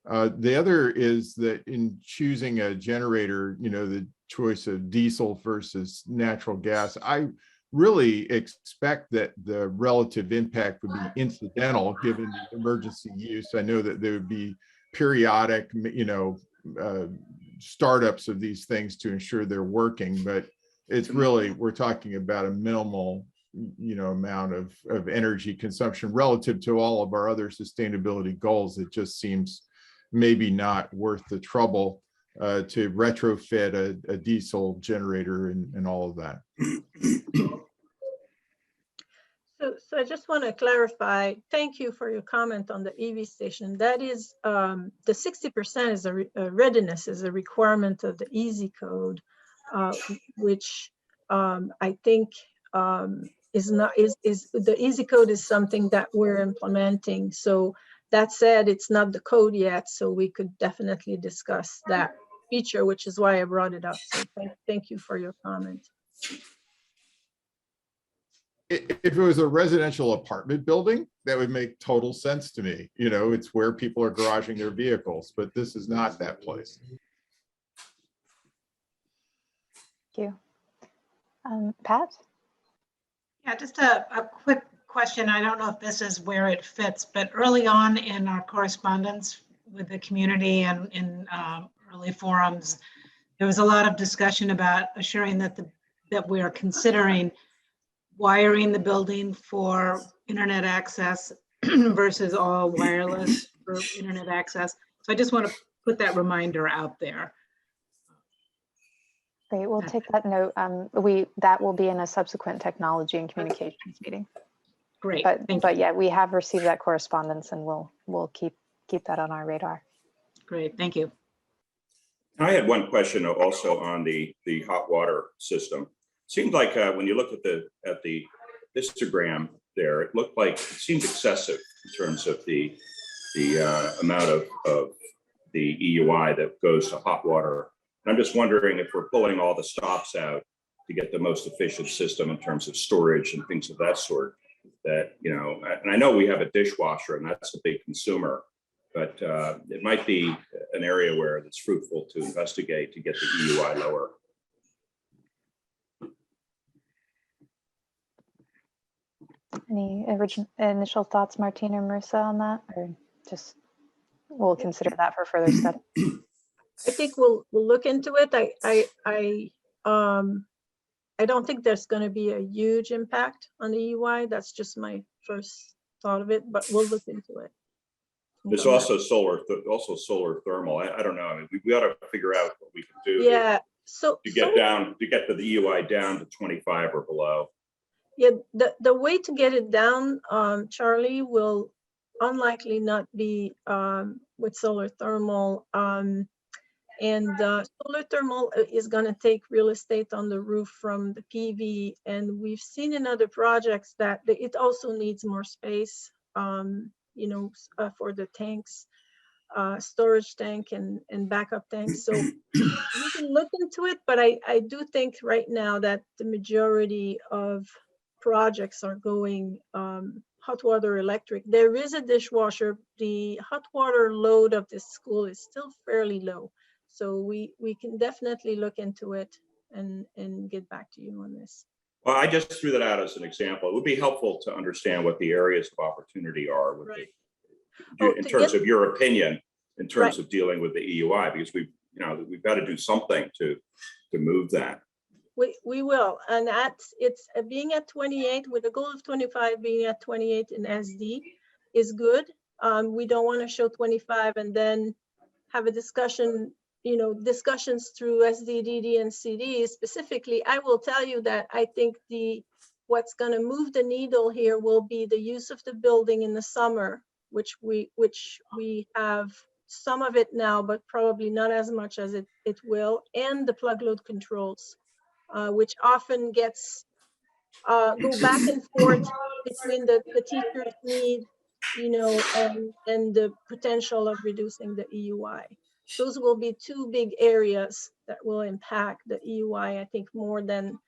The other is that in choosing a generator, the choice of diesel versus natural gas, I really expect that the relative impact would be incidental given the emergency use. I know that there would be periodic, startups of these things to ensure they're working, but it's really, we're talking about a minimal, amount of energy consumption relative to all of our other sustainability goals. It just seems maybe not worth the trouble to retrofit a diesel generator and all of that.
So I just want to clarify, thank you for your comment on the EV station. That is, the 60% is a readiness is a requirement of the EASY code, which I think is the EASY code is something that we're implementing. So that said, it's not the code yet, so we could definitely discuss that feature, which is why I brought it up. So thank you for your comment.
If it was a residential apartment building, that would make total sense to me. It's where people are garaging their vehicles, but this is not that place.
Thank you. Pat?
Yeah, just a quick question. I don't know if this is where it fits, but early on in our correspondence with the community and in early forums, there was a lot of discussion about assuring that we are considering wiring the building for internet access versus all wireless for internet access. So I just want to put that reminder out there.
Great, we'll take that note. That will be in a subsequent technology and communications meeting.
Great.
But yeah, we have received that correspondence, and we'll keep that on our radar.
Great, thank you.
I had one question also on the hot water system. Seemed like when you look at the histogram there, it looked like it seemed excessive in terms of the amount of the EUI that goes to hot water. And I'm just wondering if we're pulling all the stops out to get the most efficient system in terms of storage and things of that sort. That, and I know we have a dishwasher and that's a big consumer, but it might be an area where it's fruitful to investigate to get the EUI lower.
Any initial thoughts, Martina or Marissa, on that, or just we'll consider that for further study?
I think we'll look into it. I don't think there's going to be a huge impact on the EUI. That's just my first thought of it, but we'll look into it.
There's also solar thermal. I don't know. I mean, we ought to figure out what we can do.
Yeah.
To get the EUI down to 25 or below.
Yeah, the way to get it down, Charlie, will unlikely not be with solar thermal. Solar thermal is going to take real estate on the roof from the PV. And we've seen in other projects that it also needs more space, for the tanks, storage tank and backup tanks. So we can look into it, but I do think right now that the majority of projects are going hot water electric. There is a dishwasher. The hot water load of this school is still fairly low. So we can definitely look into it and get back to you on this.
Well, I just threw that out as an example. It would be helpful to understand what the areas of opportunity are with in terms of your opinion, in terms of dealing with the EUI, because we've got to do something to move that.
We will, and it's being at 28 with a goal of 25, being at 28 in SD is good. We don't want to show 25 and then have a discussion, discussions through SD, DD, and CD. Specifically, I will tell you that I think what's going to move the needle here will be the use of the building in the summer, which we have some of it now, but probably not as much as it will, and the plug load controls. Which often gets go back and forth between the teacher's need, and the potential of reducing the EUI. Those will be two big areas that will impact the EUI, I think, more than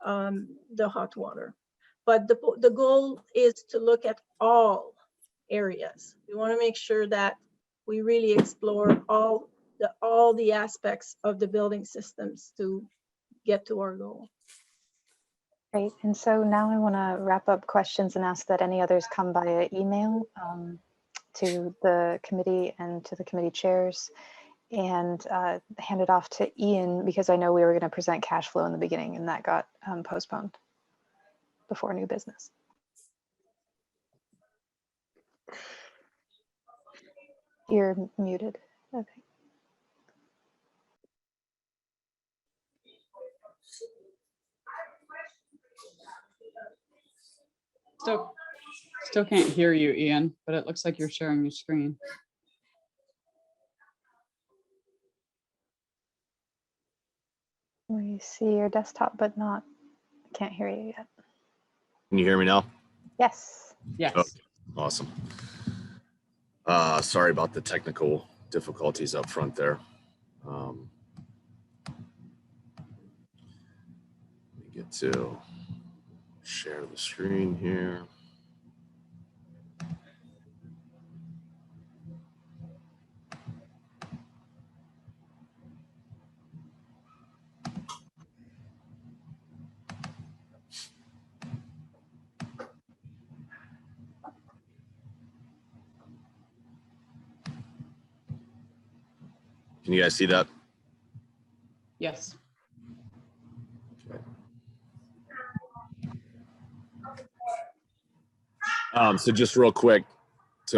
the hot water. But the goal is to look at all areas. We want to make sure that we really explore all the aspects of the building systems to get to our goal.
Great, and so now I want to wrap up questions and ask that any others come via email to the committee and to the committee chairs. and hand it off to Ian because I know we were going to present cash flow in the beginning and that got postponed before new business. You're muted. Okay.
Still can't hear you, Ian, but it looks like you're sharing your screen.
We see your desktop, but not, can't hear you yet.
Can you hear me now?
Yes.
Yes.
Okay, awesome. Sorry about the technical difficulties up front there. Let me get to share the screen here. Can you guys see that?
Yes.
So just real quick to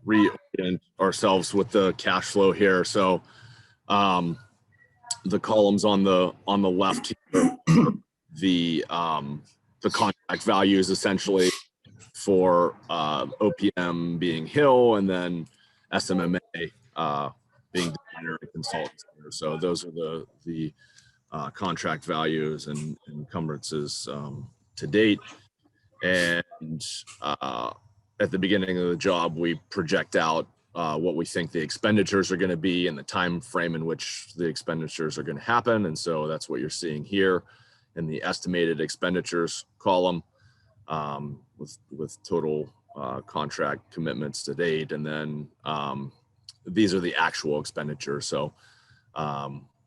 reorient ourselves with the cash flow here. So the columns on the left here, the contract values essentially for OPM being Hill and then SMMA being designer and consultant. So those are the contract values and encumbrances to date. And at the beginning of the job, we project out what we think the expenditures are going to be and the time frame in which the expenditures are going to happen. And so that's what you're seeing here in the estimated expenditures column with total contract commitments to date. And then these are the actual expenditures. So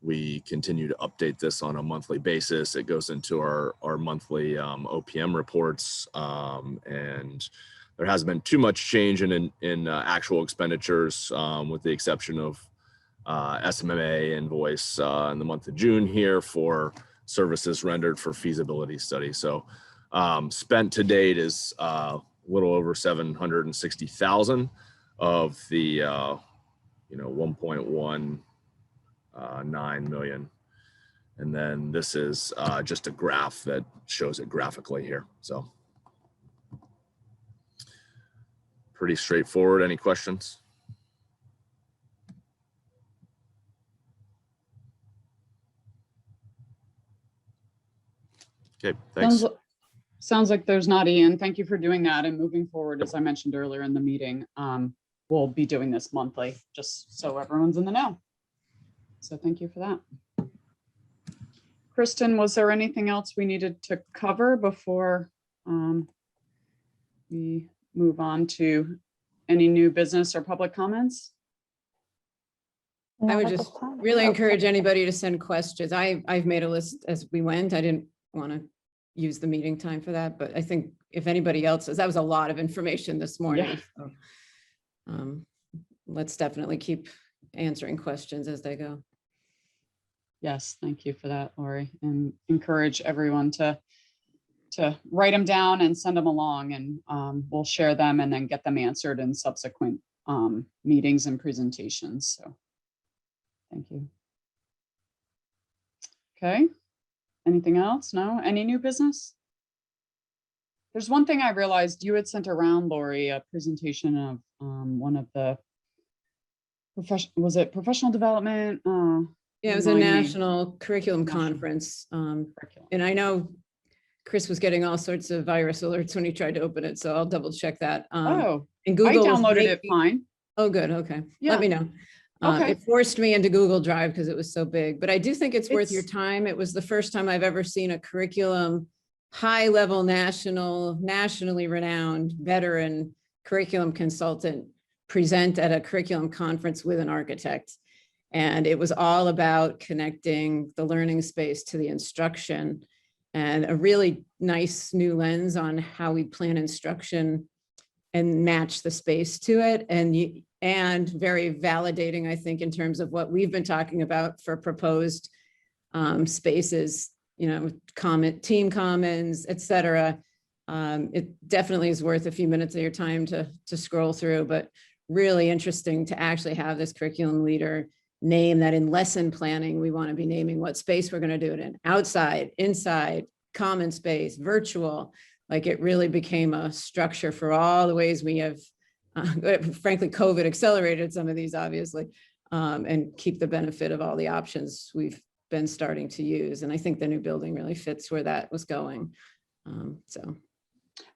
we continue to update this on a monthly basis. It goes into our monthly OPM reports, and there hasn't been too much change in actual expenditures, with the exception of SMMA invoice in the month of June here for services rendered for feasibility study. So spent to date is a little over 760,000 of the 1.19 million. And then this is just a graph that shows it graphically here. So pretty straightforward. Any questions? Okay, thanks.
Sounds like there's not, Ian. Thank you for doing that. And moving forward, as I mentioned earlier in the meeting, we'll be doing this monthly, just so everyone's in the know. So thank you for that. Kristen, was there anything else we needed to cover before we move on to any new business or public comments?
I would just really encourage anybody to send questions. I've made a list as we went. I didn't want to use the meeting time for that, but I think if anybody else does, that was a lot of information this morning.
Yeah.
So, let's definitely keep answering questions as they go.
Yes, thank you for that, Lori, and encourage everyone to write them down and send them along, and we'll share them and then get them answered in subsequent meetings and presentations. So thank you. Okay, anything else? No, any new business? There's one thing I realized you had sent around, Lori, a presentation of one of the professional development?
Yeah, it was a national curriculum conference. And I know Chris was getting all sorts of virus alerts when he tried to open it, so I'll double check that.
Oh,
and Google
I downloaded it fine.
Oh, good. Okay.
Yeah.
Let me know.
Okay.
It forced me into Google Drive because it was so big, but I do think it's worth your time. It was the first time I've ever seen a curriculum, high-level nationally renowned veteran curriculum consultant present at a curriculum conference with an architect. And it was all about connecting the learning space to the instruction, and a really nice new lens on how we plan instruction and match the space to it. And and very validating, I think, in terms of what we've been talking about for proposed spaces, you know, team commons, et cetera. It definitely is worth a few minutes of your time to scroll through, but really interesting to actually have this curriculum leader name that in lesson planning, we want to be naming what space we're going to do it in: outside, inside, common space, virtual. Like, it really became a structure for all the ways we have, frankly, COVID accelerated some of these, obviously, and keep the benefit of all the options we've been starting to use. And I think the new building really fits where that was going. So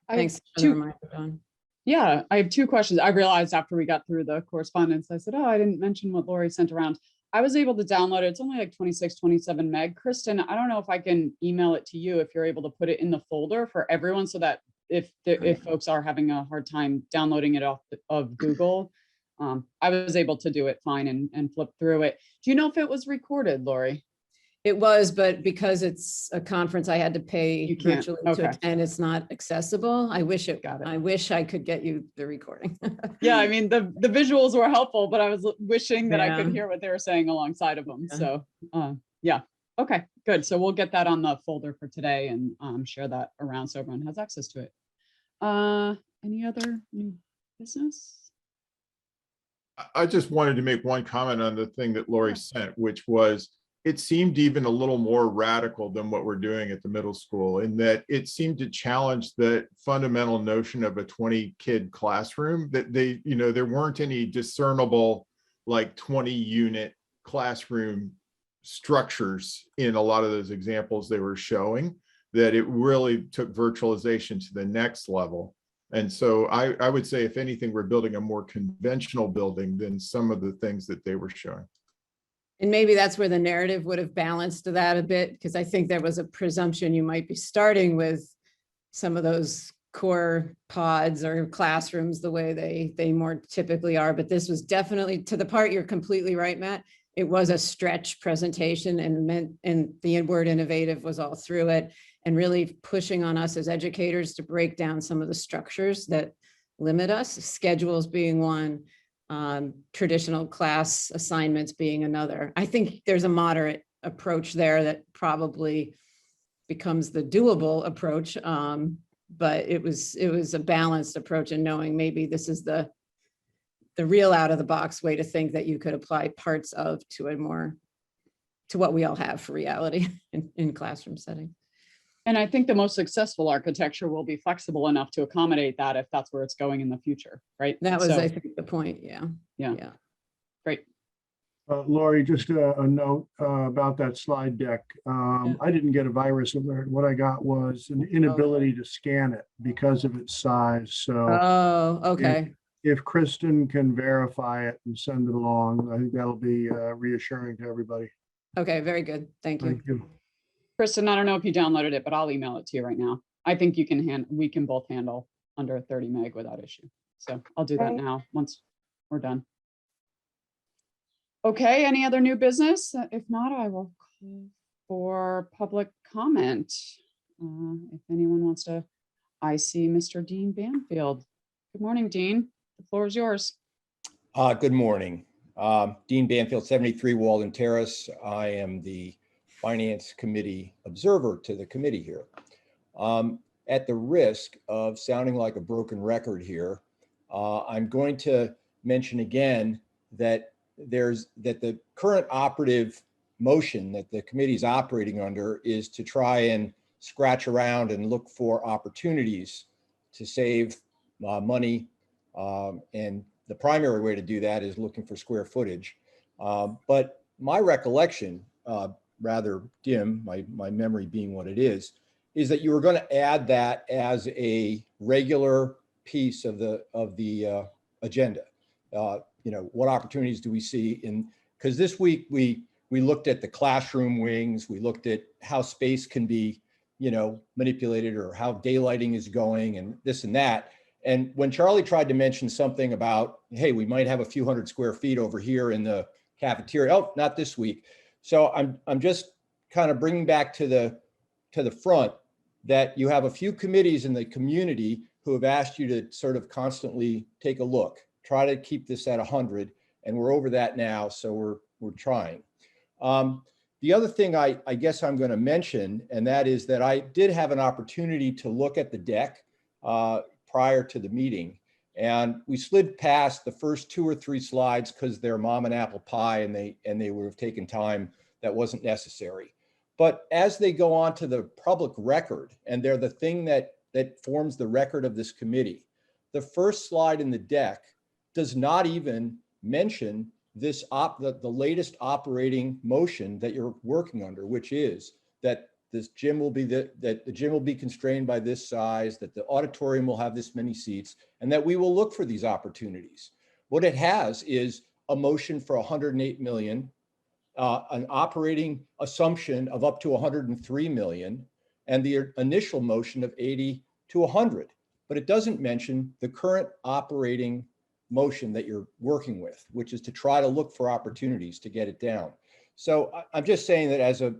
thanks for the reminder, Dawn.
Yeah, I have two questions. I realized after we got through the correspondence, I said, oh, I didn't mention what Lori sent around. I was able to download it. It's only like 26, 27 meg. Kristen, I don't know if I can email it to you if you're able to put it in the folder for everyone, so that if folks are having a hard time downloading it off of Google, I was able to do it fine and flip through it. Do you know if it was recorded, Lori?
It was, but because it's a conference, I had to pay virtually to attend. It's not accessible. I wish I wish I could get you the recording.
Yeah, I mean, the visuals were helpful, but I was wishing that I could hear what they were saying alongside of them. So yeah, okay, good. So we'll get that on the folder for today and share that around so everyone has access to it. Any other new business?
I just wanted to make one comment on the thing that Lori sent, which was, it seemed even a little more radical than what we're doing at the middle school, in that it seemed to challenge the fundamental notion of a 20-kid classroom, that they, you know, there weren't any discernible like 20-unit classroom structures in a lot of those examples they were showing, that it really took virtualization to the next level. And so I would say, if anything, we're building a more conventional building than some of the things that they were showing.
And maybe that's where the narrative would have balanced that a bit, because I think there was a presumption you might be starting with some of those core pods or classrooms the way they more typically are. But this was definitely, to the part you're completely right, Matt, it was a stretch presentation and the word innovative was all through it, and really pushing on us as educators to break down some of the structures that limit us, schedules being one, traditional class assignments being another. I think there's a moderate approach there that probably becomes the doable approach. But it was a balanced approach, and knowing maybe this is the real out of the box way to think that you could apply parts of to what we all have for reality in classroom setting.
And I think the most successful architecture will be flexible enough to accommodate that if that's where it's going in the future, right?
That was, I think, the point. Yeah.
Great.
Lori, just a note about that slide deck. I didn't get a virus alert. What I got was an inability to scan it because of its size. So
okay.
If Kristen can verify it and send it along, I think that'll be reassuring to everybody.
Okay, very good. Thank you.
Thank you.
Kristen, I don't know if you downloaded it, but I'll email it to you right now. I think we can both handle under 30 meg without issue. So I'll do that now once we're done. Okay, any other new business? If not, I will call for public comment. If anyone wants to, I see Mr. Dean Banfield. Good morning, Dean. The floor is yours.
Good morning. Dean Banfield, 73 Walden Terrace. I am the Finance Committee observer to the committee here. At the risk of sounding like a broken record here, I'm going to mention again that the current operative motion that the committee is operating under is to try and scratch around and look for opportunities to save money. And the primary way to do that is looking for square footage. But my recollection, rather dim, my memory being what it is that you were going to add that as a regular piece of the agenda. What opportunities do we see in, because this week we looked at the classroom wings, we looked at how space can be, manipulated, or how daylighting is going and this and that. And when Charlie tried to mention something about, hey, we might have a few hundred square feet over here in the cafeteria. Oh, not this week. So I'm just kind of bringing back to the front that you have a few committees in the community who have asked you to sort of constantly take a look, try to keep this at 100, and we're over that now, so we're trying. The other thing I guess I'm going to mention, and that is that I did have an opportunity to look at the deck prior to the meeting, and we slid past the first 2 or 3 slides because they're mom and apple pie, and they would have taken time that wasn't necessary. But as they go on to the public record, and they're the thing that forms the record of this committee, the first slide in the deck does not even mention this the latest operating motion that you're working under, which is that this gym will be that the gym will be constrained by this size, that the auditorium will have this many seats, and that we will look for these opportunities. What it has is a motion for 108 million, an operating assumption of up to 103 million, and the initial motion of 80 to 100. But it doesn't mention the current operating motion that you're working with, which is to try to look for opportunities to get it down. So I'm just saying that as a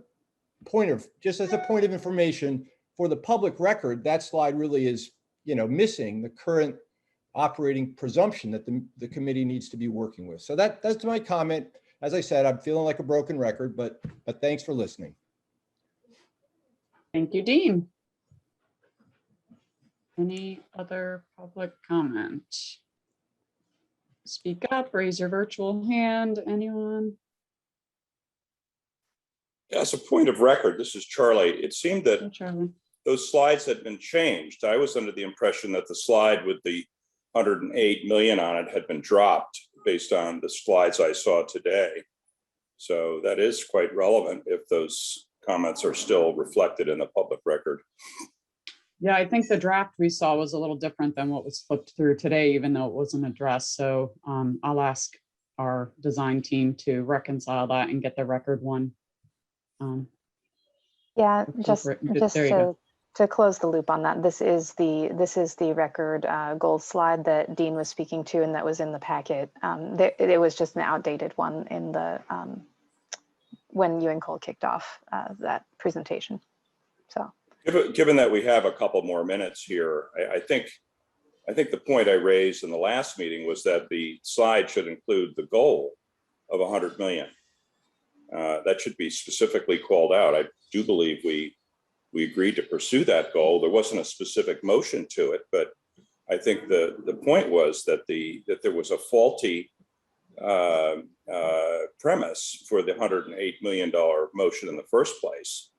point of information for the public record, that slide really is, missing the current operating presumption that the committee needs to be working with. So that's my comment. As I said, I'm feeling like a broken record, but thanks for listening.
Thank you, Dean. Any other public comment? Speak up, raise your virtual hand, anyone?
As a point of record, this is Charlie. It seemed that those slides had been changed. I was under the impression that the slide with the 108 million on it had been dropped based on the slides I saw today. So that is quite relevant if those comments are still reflected in the public record.
Yeah, I think the draft we saw was a little different than what was flipped through today, even though it wasn't addressed. So I'll ask our design team to reconcile that and get the record one.
Yeah, just to close the loop on that, this is the record goals slide that Dean was speaking to, and that was in the packet. It was just an outdated one in the when you and Cole kicked off that presentation. So.
Given that we have a couple more minutes here, I think the point I raised in the last meeting was that the slide should include the goal of 100 million. That should be specifically called out. I do believe we agreed to pursue that goal. There wasn't a specific motion to it, but I think the point was that there was a faulty premise for the $108 million motion in the first place,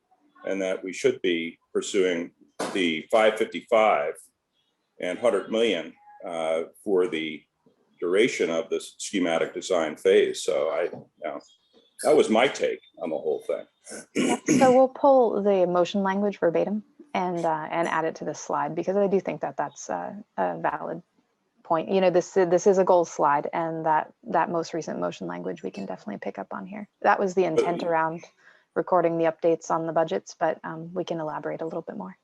and that we should be pursuing the 555 and 100 million for the duration of this schematic design phase. So that was my take on the whole thing.
So we'll pull the motion language verbatim and add it to this slide, because I do think that that's a valid point. This is a goals slide, and that most recent motion language we can definitely pick up on here. That was the intent around recording the updates on the budgets, but we can elaborate a little bit more.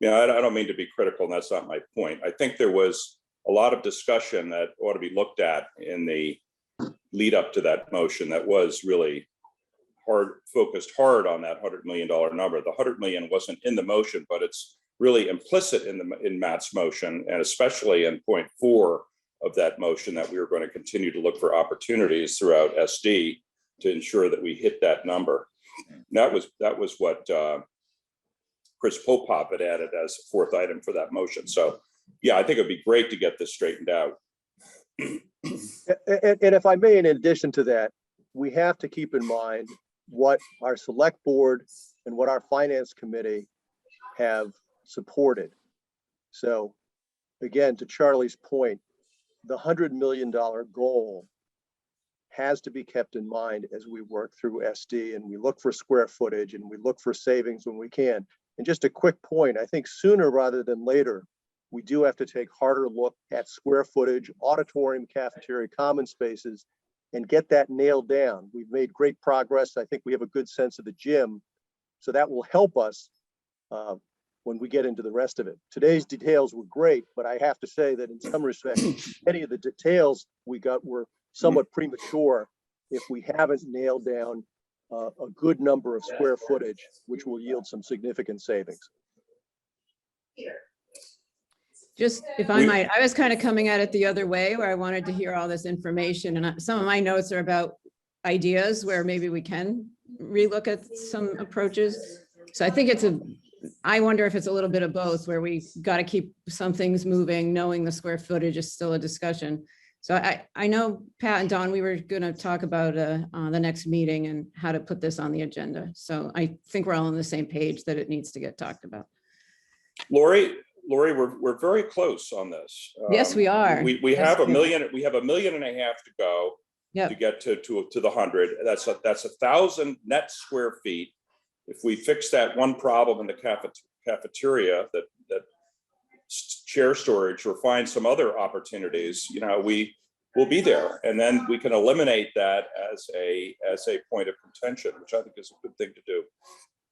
Yeah, I don't mean to be critical, and that's not my point. I think there was a lot of discussion that ought to be looked at in the lead up to that motion that was really focused hard on that $100 million number. The 100 million wasn't in the motion, but it's really implicit in Matt's motion, and especially in point 4 of that motion, that we were going to continue to look for opportunities throughout SD to ensure that we hit that number. That was what Chris Popop had added as a 4th item for that motion. So yeah, I think it'd be great to get this straightened out.
And if I may, in addition to that, we have to keep in mind what our select board and what our finance committee have supported. So again, to Charlie's point, the $100 million goal has to be kept in mind as we work through SD, and we look for square footage and we look for savings when we can. And just a quick point, I think sooner rather than later, we do have to take harder look at square footage, auditorium, cafeteria, common spaces, and get that nailed down. We've made great progress. I think we have a good sense of the gym, so that will help us when we get into the rest of it. Today's details were great, but I have to say that in some respects, many of the details we got were somewhat premature if we haven't nailed down a good number of square footage, which will yield some significant savings.
Just if I might, I was kind of coming at it the other way where I wanted to hear all this information, and some of my notes are about ideas where maybe we can relook at some approaches. So I think I wonder if it's a little bit of both, where we got to keep some things moving, knowing the square footage is still a discussion. So I know Pat and Don, we were going to talk about the next meeting and how to put this on the agenda. So I think we're all on the same page that it needs to get talked about.
Lori, we're very close on this.
Yes, we are.
We have $1 million. We have $1.5 million to go
to
get to the 100. That's 1,000 net square feet. If we fix that one problem in the cafeteria, that chair storage, or find some other opportunities, we will be there, and then we can eliminate that as a point of contention, which I think is a good thing to do.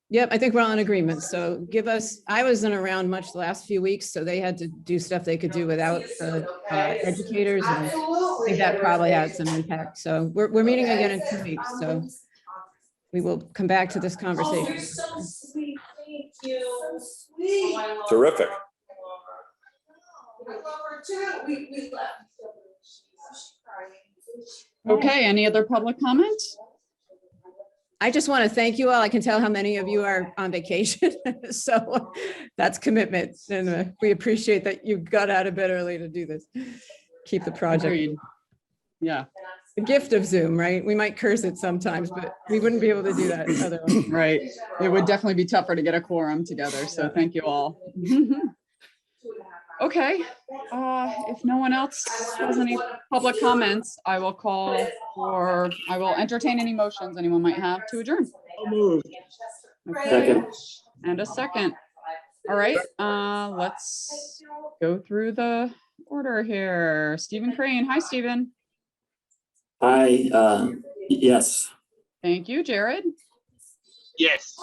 Yep, I think we're all in agreement. So I wasn't around much the last few weeks, so they had to do stuff they could do without the educators, and I think that probably had some impact. So we're meeting again in 2 weeks, so we will come back to this conversation.
You're so sweet. Thank you.
Terrific.
Okay, any other public comments?
I just want to thank you all. I can tell how many of you are on vacation. So that's commitment. And we appreciate that you got out of bed early to do this. Keep the project.
Agreed. Yeah.
The gift of Zoom, right? We might curse it sometimes, but we wouldn't be able to do that otherwise.
Right. It would definitely be tougher to get a quorum together. So thank you all. Okay. If no one else has any public comments, I will entertain any motions anyone might have to adjourn. Okay.
Second.
And a second. All right. Let's go through the order here. Stephen Crane. Hi, Stephen.
Hi, yes.
Thank you. Jared.
Yes.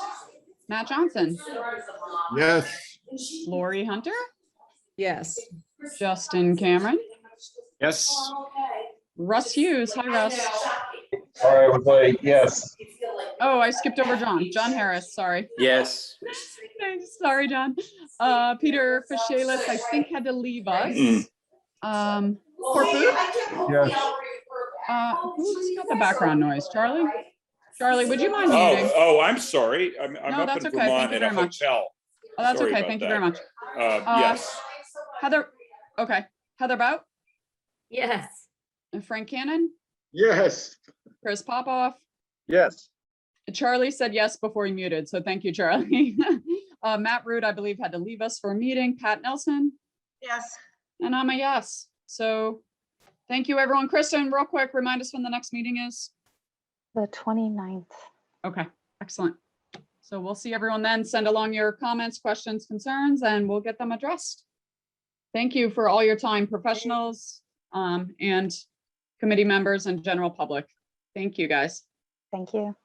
Matt Johnson.
Yes.
Lori Hunter.
Yes.
Justin Cameron.
Yes.
Russ Hughes. Hi, Russ.
All right, everybody. Yes.
Oh, I skipped over John. John Harris. Sorry.
Yes.
Sorry, John. Peter Fishalis, I think, had to leave us. Corfu?
Yes.
Who's got the background noise? Charlie? Charlie, would you mind muting?
Oh, I'm sorry. I'm
No,
up
that's
in
okay. Thank
Vermont
you
in a
very much.
hotel.
Oh, that's
Sorry
okay.
about
Thank you
that.
very much.
Yes.
Heather. Okay. Heather Bout?
Yes.
And Frank Cannon?
Yes.
Chris Popoff?
Yes.
Charlie said yes before he muted, so thank you, Charlie. Matt Root, I believe, had to leave us for a meeting. Pat Nelson?
Yes.
And I'm a yes. So thank you, everyone. Kristen, real quick, remind us when the next meeting is.
The 29th.
Okay, excellent. So we'll see everyone then. Send along your comments, questions, concerns, and we'll get them addressed. Thank you for all your time, professionals, and committee members and general public. Thank you, guys.
Thank you.